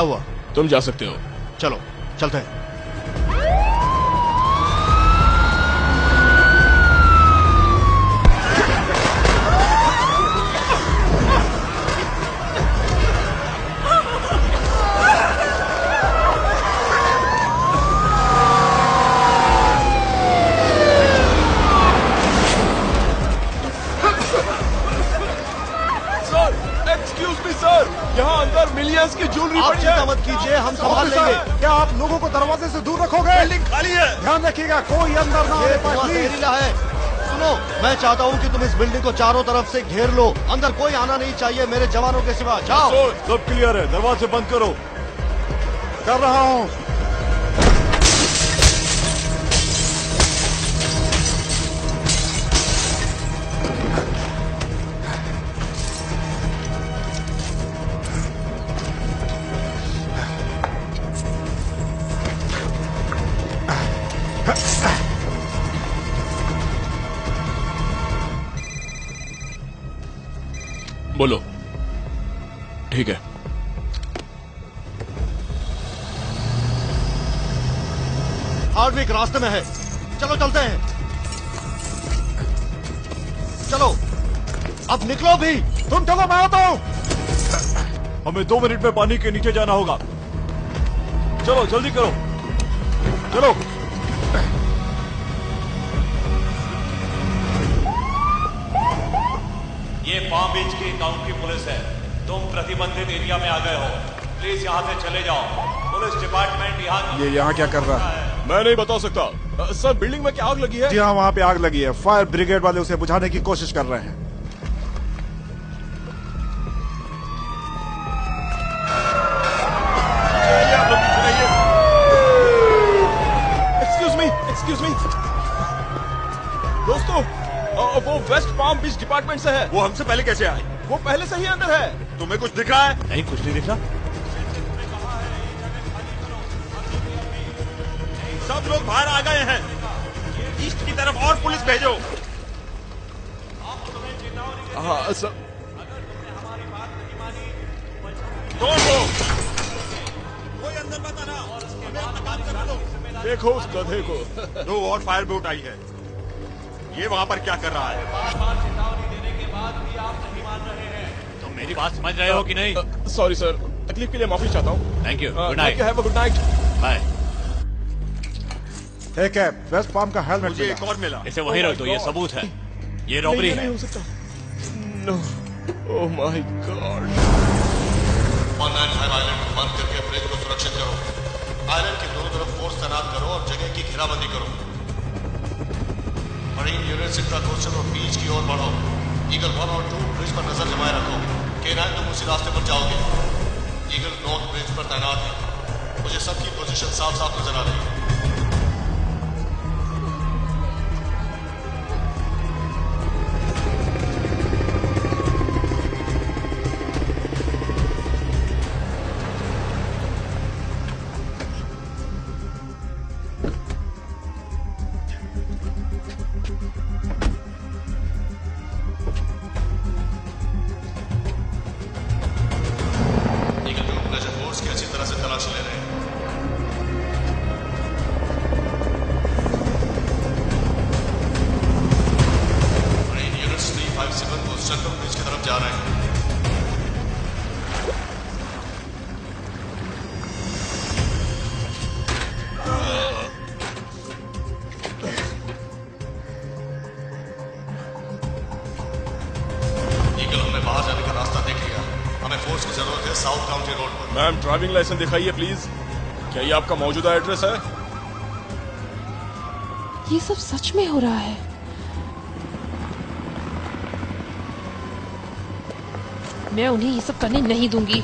[SPEAKER 2] क्या हुआ?
[SPEAKER 5] तुम जा सकते हो।
[SPEAKER 2] चलो चलते हैं।
[SPEAKER 5] यहाँ अंदर मिलियंस की ज्वेलरी
[SPEAKER 2] आप
[SPEAKER 5] पड़ी है।
[SPEAKER 2] चिंता मत कीजिए, हम संभाल लेंगे।
[SPEAKER 3] क्या आप लोगों को दरवाजे से दूर रखोगे?
[SPEAKER 10] बिल्डिंग खाली है।
[SPEAKER 3] ध्यान रखिएगा कोई अंदर ना
[SPEAKER 2] ये
[SPEAKER 3] आए,
[SPEAKER 2] धुआं
[SPEAKER 3] प्लीज।
[SPEAKER 2] जहरीला है। सुनो, मैं चाहता हूँ कि तुम इस बिल्डिंग को चारों तरफ से घेर लो। अंदर कोई आना नहीं चाहिए मेरे जवानों के सिवा। जाओ।
[SPEAKER 4] सब क्लियर है, दरवाजे बंद करो।
[SPEAKER 3] कर रहा हूँ।
[SPEAKER 5] बोलो। ठीक है।
[SPEAKER 2] हार्डविक रास्ते में है, चलो चलते हैं। चलो अब निकलो भी।
[SPEAKER 3] तुम चलो, मैं आता हूँ।
[SPEAKER 4] हमें 2 मिनट में पानी के नीचे जाना होगा। चलो जल्दी करो, चलो। ये पाम बीच की काउंटी पुलिस है। तुम प्रतिबंधित एरिया में आ गए हो। प्लीज यहाँ से चले जाओ। पुलिस डिपार्टमेंट यहाँ
[SPEAKER 3] ये यहाँ क्या कर रहा है?
[SPEAKER 5] मैं नहीं बता सकता। सर, बिल्डिंग में क्या आग लगी है?
[SPEAKER 3] जी हाँ, वहाँ पे आग लगी है। फायर ब्रिगेड वाले उसे बुझाने की कोशिश कर रहे हैं।
[SPEAKER 5] एक्सक्यूज मी दोस्तों, वो वेस्ट पाम बीच डिपार्टमेंट से है।
[SPEAKER 10] वो हमसे पहले कैसे आए?
[SPEAKER 5] वो पहले से ही अंदर है।
[SPEAKER 10] तुम्हें कुछ दिख रहा है?
[SPEAKER 4] नहीं, कुछ नहीं दिख रहा।
[SPEAKER 10] सब लोग बाहर आ गए हैं। ईस्ट की तरफ और पुलिस भेजो।
[SPEAKER 5] हाँ सर।
[SPEAKER 10] कौन हो? कोई अंदर मत आना। हमें अपना काम करने दो।
[SPEAKER 5] देखो उस गधे को।
[SPEAKER 10] 2 और फायर बोट आई है। ये वहाँ पर क्या कर रहा है?
[SPEAKER 4] बार-बार चेतावनी देने के बाद भी आप नहीं मान रहे हैं। तुम मेरी बात समझ रहे हो कि नहीं?
[SPEAKER 5] सॉरी सर, तकलीफ के लिए माफी चाहता हूँ।
[SPEAKER 4] Thank you. Good night.
[SPEAKER 5] Have a good night.
[SPEAKER 4] Bye.
[SPEAKER 3] एक है वेस्ट पाम का हेलमेट।
[SPEAKER 10] मुझे एक और मिला।
[SPEAKER 4] इसे वहीं रख दो, ये सबूत है। ये रॉबरी है।
[SPEAKER 5] नहीं हो सकता। No, oh my god.
[SPEAKER 14] 195 island को बंद करके ब्रिज को सुरक्षित करो। आइलैंड के दोनों तरफ फोर्स तैनात करो और जगह की घेराबंदी करो। मरीन यूनिट सिक्का कोस्टल और बीच की ओर बढ़ो। ईगल 1 और 2 ब्रिज पर नजर जमाए रखो। K9 तुम उसी रास्ते पर जाओगे। ईगल नॉर्थ ब्रिज पर तैनात है। मुझे सबकी पोजीशन साफ साफ नजर आ रही है।
[SPEAKER 5] मैम, ड्राइविंग लाइसेंस दिखाइए प्लीज। क्या ये आपका मौजूदा एड्रेस है?
[SPEAKER 11] ये सब सच में हो रहा है? मैं उन्हें ये सब करने नहीं दूंगी।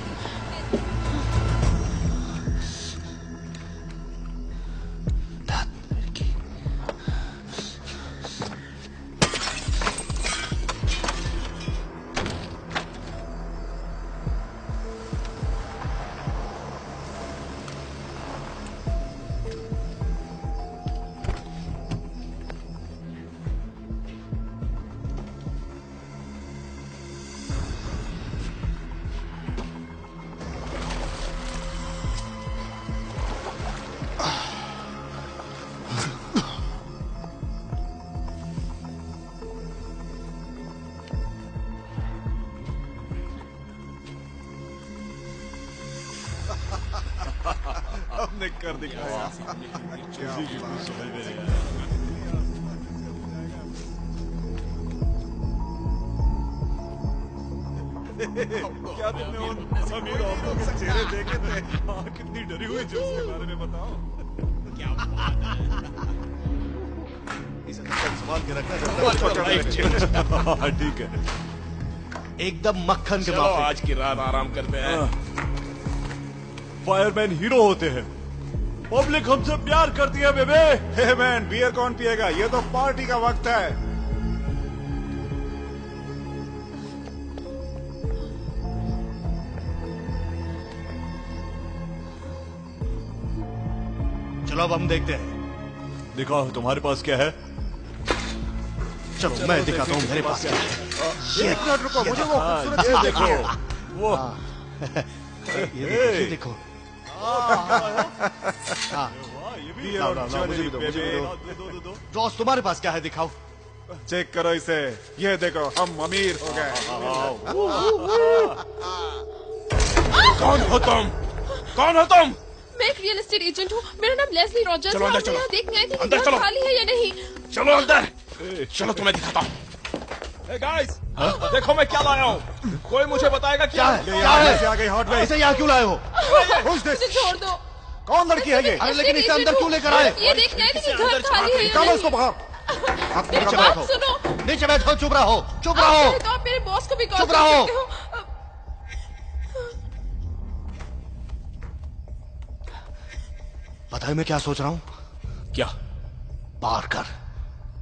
[SPEAKER 3] कर दिखाया। क्या तुमने उन अमीर औरतों के चेहरे देखे थे? कितनी डरी हुई थी उसके बारे में बताओ। क्या बात है।
[SPEAKER 2] इसे संभाल के रखना।
[SPEAKER 5] ठीक है,
[SPEAKER 2] एकदम मक्खन के
[SPEAKER 5] चलो
[SPEAKER 2] माफिक।
[SPEAKER 5] आज की रात आराम करते हैं।
[SPEAKER 4] फायरमैन हीरो होते हैं, पब्लिक हमसे प्यार करती है बेबे।
[SPEAKER 3] हे मैन, बियर कौन पिएगा? ये तो पार्टी का वक्त है।
[SPEAKER 2] चलो अब हम देखते हैं।
[SPEAKER 4] दिखाओ तुम्हारे पास क्या है।
[SPEAKER 2] चलो मैं दिखाता हूँ मेरे पास क्या है।
[SPEAKER 3] एक मिनट रुको, मुझे वो खूबसूरत
[SPEAKER 4] ये
[SPEAKER 3] चीज
[SPEAKER 4] देखो,
[SPEAKER 3] देखिए।
[SPEAKER 4] वो
[SPEAKER 2] ये देखो।
[SPEAKER 3] बियर और जॉली बेबी।
[SPEAKER 2] रॉस तुम्हारे पास क्या है, दिखाओ।
[SPEAKER 3] चेक करो इसे। ये देखो, हम अमीर हो गए।
[SPEAKER 5] कौन हो तुम? कौन हो तुम?
[SPEAKER 11] मैं एक रियल एस्टेट एजेंट हूँ। मेरा नाम लेस्ली रॉजर्स है।
[SPEAKER 5] चलो अंदर
[SPEAKER 11] और मैं
[SPEAKER 5] चलो।
[SPEAKER 11] यहाँ देखने आई थी कि
[SPEAKER 5] अंदर
[SPEAKER 11] घर
[SPEAKER 5] चलो।
[SPEAKER 11] खाली है या नहीं।
[SPEAKER 5] चलो अंदर। चलो तुम्हें दिखाता हूँ। Hey guys, देखो मैं क्या लाया हूँ। कोई मुझे बताएगा क्या है?
[SPEAKER 2] क्या है?
[SPEAKER 3] आ गई हॉट
[SPEAKER 2] इसे यहाँ क्यों लाए हो?
[SPEAKER 11] मुझे छोड़ दो।
[SPEAKER 3] कौन लड़की है ये?
[SPEAKER 2] अरे लेकिन इसे अंदर क्यों लेकर आए?
[SPEAKER 11] ये देखने आई थी कि घर खाली है या
[SPEAKER 3] निकालो
[SPEAKER 11] नहीं।
[SPEAKER 3] इसको बाहर।
[SPEAKER 11] मेरी बात सुनो।
[SPEAKER 2] नीचे बैठो, चुप रहो, चुप
[SPEAKER 11] आप
[SPEAKER 2] रहो।
[SPEAKER 11] चाहे तो आप मेरे बॉस को भी कॉल
[SPEAKER 2] चुप
[SPEAKER 11] कर
[SPEAKER 2] रहो।
[SPEAKER 11] सकते हो।
[SPEAKER 2] पता है मैं क्या सोच रहा हूँ?
[SPEAKER 5] क्या?
[SPEAKER 2] पार्कर।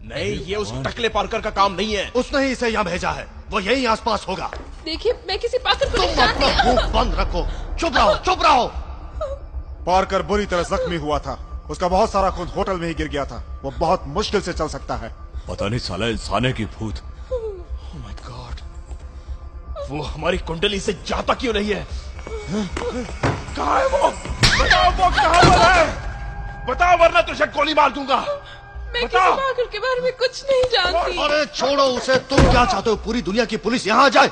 [SPEAKER 5] नहीं, ये उस टकले पार्कर का काम नहीं है।
[SPEAKER 2] उसने ही इसे यहाँ भेजा है। वो यहीं आसपास होगा।
[SPEAKER 11] देखिए, मैं किसी पार्कर को नहीं
[SPEAKER 2] तुम अपना
[SPEAKER 11] जानती।
[SPEAKER 2] मुंह बंद रखो। चुप रहो, चुप रहो।
[SPEAKER 3] पार्कर बुरी तरह जख्मी हुआ था। उसका बहुत सारा खून होटल में ही गिर गया था। वो बहुत मुश्किल से चल सकता है।
[SPEAKER 4] पता नहीं साला इंसाने की भूत।
[SPEAKER 5] Oh my God, वो हमारी कुंडली से जाता क्यों नहीं है? कहाँ है वो? बताओ वो कहाँ पर है? बताओ वरना तुझे गोली मार दूंगा।
[SPEAKER 11] मैं किसी पार्कर के बारे में कुछ नहीं जानती।
[SPEAKER 2] अरे छोड़ो उसे। तुम क्या चाहते हो? पूरी दुनिया की पुलिस यहाँ आ जाए?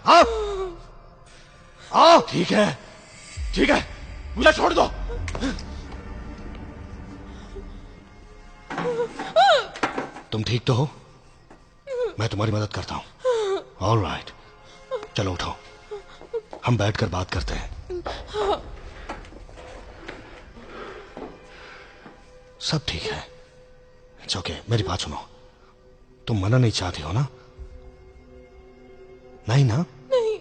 [SPEAKER 2] हाँ? हाँ?
[SPEAKER 5] ठीक है, ठीक है, मुझे छोड़ दो।
[SPEAKER 2] तुम ठीक तो हो? मैं तुम्हारी मदद करता हूँ। ऑल राइट, चलो उठो, हम बैठकर बात करते हैं। सब ठीक है। It's okay. मेरी बात सुनो, तुम मना नहीं चाहती हो ना? नहीं ना?
[SPEAKER 11] नहीं।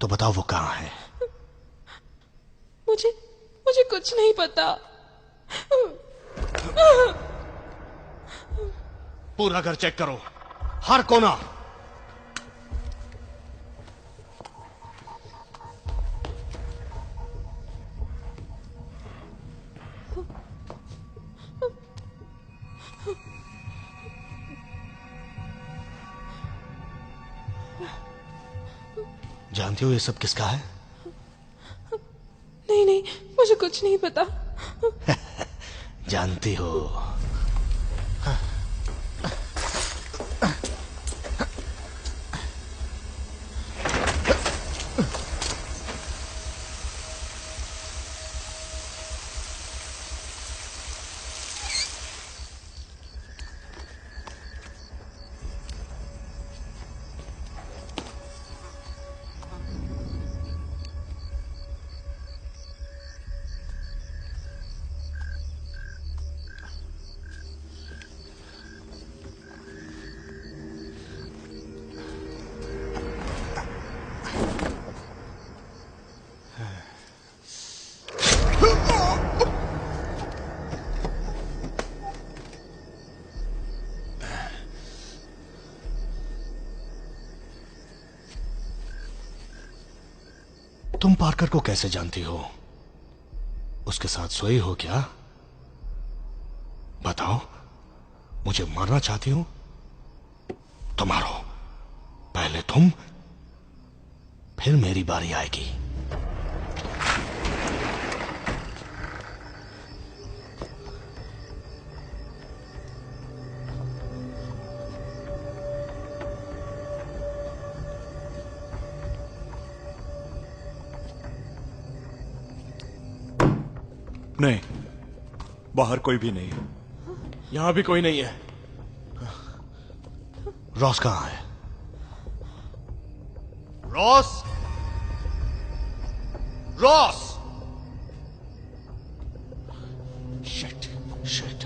[SPEAKER 2] तो बताओ वो कहाँ है?
[SPEAKER 11] मुझे कुछ नहीं पता।
[SPEAKER 2] पूरा घर चेक करो, हर कोना। जानती हो ये सब किसका है?
[SPEAKER 11] नहीं, मुझे कुछ नहीं पता।
[SPEAKER 2] जानती हो? तुम पार्कर को कैसे जानती हो? उसके साथ सोई हो क्या? बताओ, मुझे मारना चाहती हो तो मारो। पहले तुम, फिर मेरी बारी आएगी।
[SPEAKER 5] नहीं, बाहर कोई भी नहीं है। यहां भी कोई नहीं है।
[SPEAKER 2] रॉस कहां है? Ross! Ross! Shit, shit,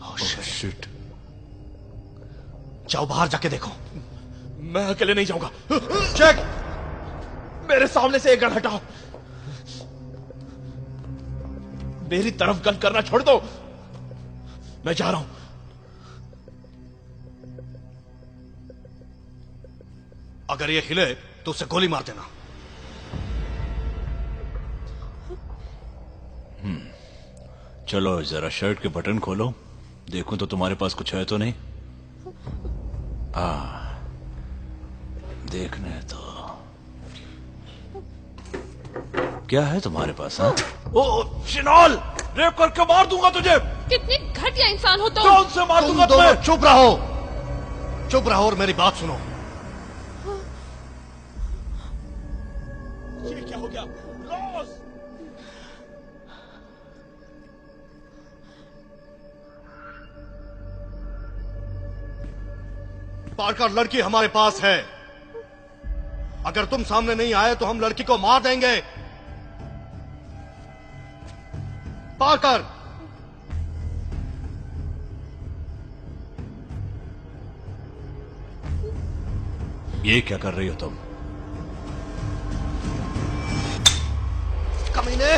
[SPEAKER 2] oh shit. जाओ बाहर जाके देखो।
[SPEAKER 5] मैं अकेले नहीं जाऊंगा।
[SPEAKER 2] चेक!
[SPEAKER 5] मेरे सामने से एक गन हटाओ। मेरी तरफ गन करना छोड़ दो। मैं जा रहा हूं।
[SPEAKER 2] अगर ये हिले तो उसे गोली मार देना।
[SPEAKER 13] चलो जरा शर्ट के बटन खोलो, देखूं तो तुम्हारे पास कुछ है तो नहीं। देखने तो क्या है तुम्हारे पास? हाँ?
[SPEAKER 5] ओ शिनाल, रेप करके मार दूंगा तुझे।
[SPEAKER 11] कितने घटिया इंसान हो तुम।
[SPEAKER 5] कौन से मार दूंगा
[SPEAKER 2] तुम दोनों
[SPEAKER 5] तुम्हें?
[SPEAKER 2] चुप रहो, चुप रहो और मेरी बात सुनो।
[SPEAKER 5] ये क्या हो गया? रॉस!
[SPEAKER 2] पार्कर, लड़की हमारे पास है। अगर तुम सामने नहीं आए तो हम लड़की को मार देंगे। पार्कर!
[SPEAKER 13] ये क्या कर रही हो तुम?
[SPEAKER 2] कमीने!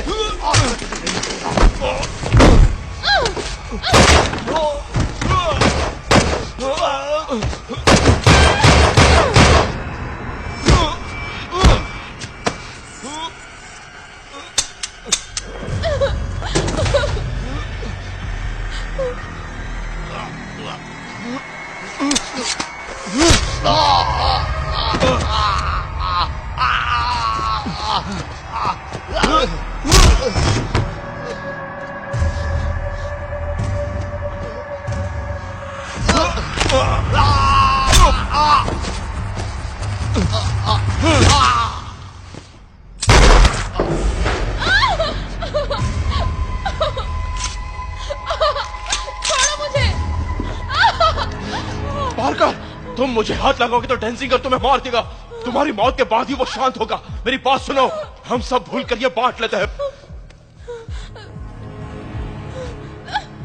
[SPEAKER 5] पार्कर, तुम मुझे हाथ लगाओगे तो डेंसिंगर तुम्हें मार देगा। तुम्हारी मौत के बाद ही वो शांत होगा। मेरी बात सुनो, हम सब भूल कर ये बांट लेते हैं।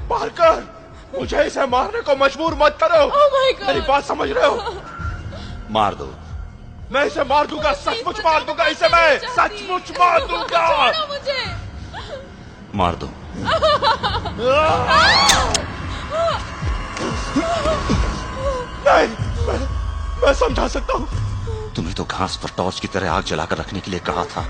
[SPEAKER 5] पार्कर, मुझे इसे मारने को मजबूर मत करो। मेरी बात समझ रहे हो?
[SPEAKER 6] मार दो।
[SPEAKER 5] मैं इसे मार दूंगा, सचमुच मार दूंगा इसे। मैं सचमुच मार दूंगा।
[SPEAKER 11] मुझे
[SPEAKER 6] मार दो।
[SPEAKER 5] नहीं, मैं समझा सकता हूं।
[SPEAKER 6] तुम्हें तो घास पर टॉर्च की तरह आग जलाकर रखने के लिए कहा था।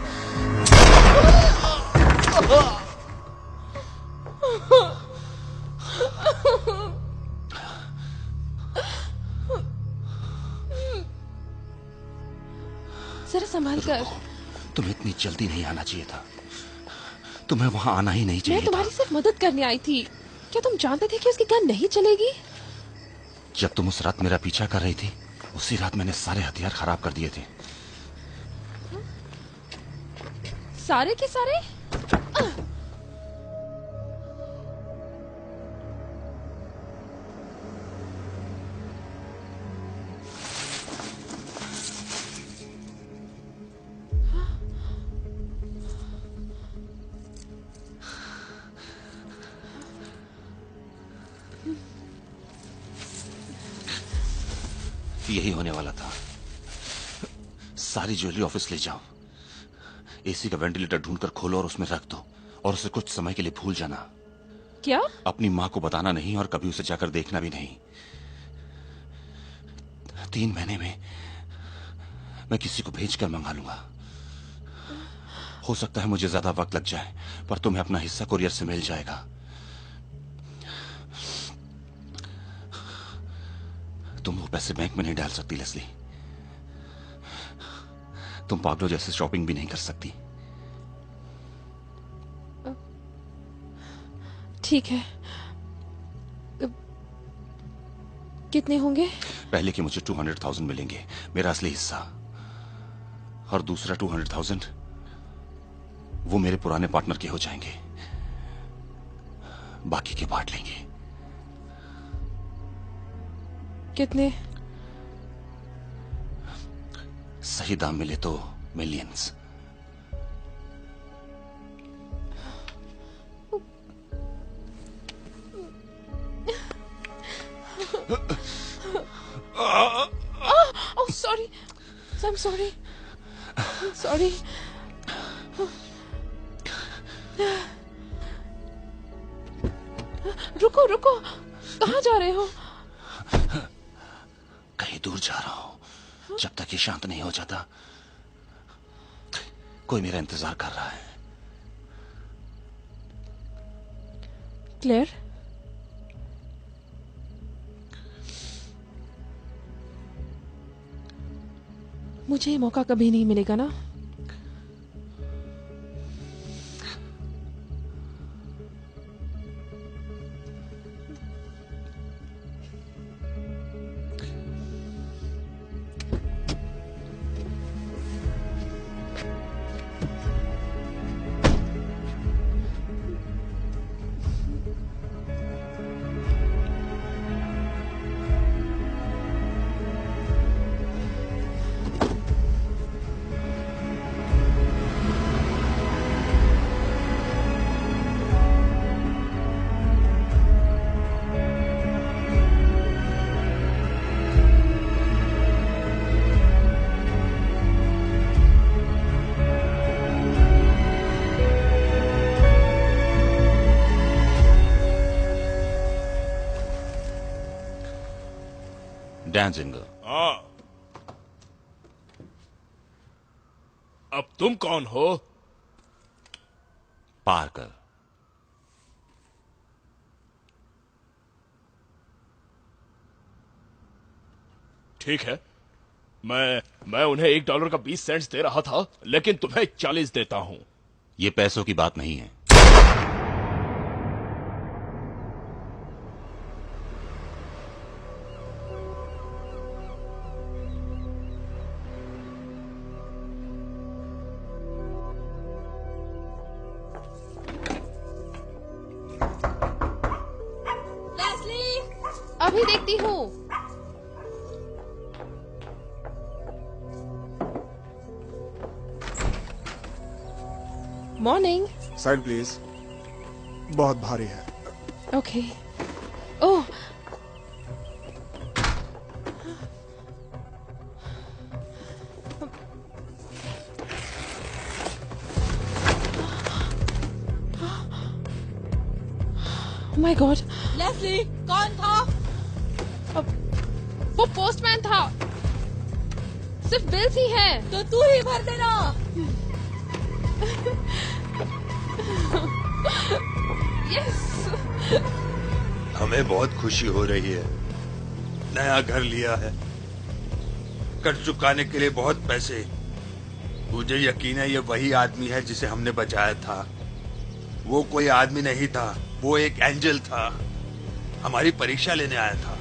[SPEAKER 11] जरा संभाल कर।
[SPEAKER 6] तुम्हें इतनी जल्दी नहीं आना चाहिए था। तुम्हें वहां आना ही नहीं चाहिए
[SPEAKER 11] मैं तुम्हारी
[SPEAKER 6] था।
[SPEAKER 11] सिर्फ मदद करने आई थी। क्या तुम जानते थे कि उसकी गन नहीं चलेगी?
[SPEAKER 6] जब तुम उस रात मेरा पीछा कर रही थी, उसी रात मैंने सारे हथियार खराब कर दिए थे।
[SPEAKER 11] सारे के सारे?
[SPEAKER 6] यही होने वाला था। सारी ज्वेलरी ऑफिस ले जाओ, एसी का वेंटिलेटर ढूंढकर खोलो और उसमें रख दो, और उसे कुछ समय के लिए भूल जाना।
[SPEAKER 11] क्या?
[SPEAKER 6] अपनी मां को बताना नहीं और कभी उसे जाकर देखना भी नहीं। 3 महीने में मैं किसी को भेजकर मंगा लूंगा। हो सकता है मुझे ज्यादा वक्त लग जाए, पर तुम्हें अपना हिस्सा कुरियर से मिल जाएगा। तुम वो पैसे बैंक में नहीं डाल सकती लेस्ली। तुम पागलों जैसे शॉपिंग भी नहीं कर सकती।
[SPEAKER 11] ठीक है। कितने होंगे?
[SPEAKER 6] पहले कि मुझे 200,000 मिलेंगे, मेरा असली हिस्सा, और दूसरा 200,000 वो मेरे पुराने पार्टनर के हो जाएंगे, बाकी के बांट लेंगे।
[SPEAKER 11] कितने?
[SPEAKER 6] सही दाम मिले तो millions.
[SPEAKER 11] Oh, sorry. I'm sorry. I'm sorry. रुको रुको, कहाँ जा रहे हो?
[SPEAKER 6] कहीं दूर जा रहा हूं, जब तक ये शांत नहीं हो जाता। कोई मेरा इंतजार कर रहा है।
[SPEAKER 11] क्लेयर, मुझे ये मौका कभी नहीं मिलेगा ना?
[SPEAKER 6] डैंजिंगर।
[SPEAKER 5] हाँ। अब तुम कौन हो?
[SPEAKER 6] पार्कर।
[SPEAKER 5] ठीक है, मैं उन्हें $1 का 20 सेंट्स दे रहा था, लेकिन तुम्हें 40 देता हूं।
[SPEAKER 6] ये पैसों की बात नहीं है।
[SPEAKER 11] अभी देखती हूँ। मॉर्निंग।
[SPEAKER 3] साइड प्लीज, बहुत भारी है।
[SPEAKER 11] Okay. Oh, my god.
[SPEAKER 1] Leslie, कौन था?
[SPEAKER 11] वो पोस्टमैन था। सिर्फ बिल्स ही हैं।
[SPEAKER 1] तो तू ही भर देना।
[SPEAKER 11] यस।
[SPEAKER 10] हमें बहुत खुशी हो रही है। नया घर लिया है, कर्ज चुकाने के लिए बहुत पैसे। मुझे यकीन है ये वही आदमी है जिसे हमने बचाया था। वो कोई आदमी नहीं था, वो एक एंजल था। हमारी परीक्षा लेने आया था।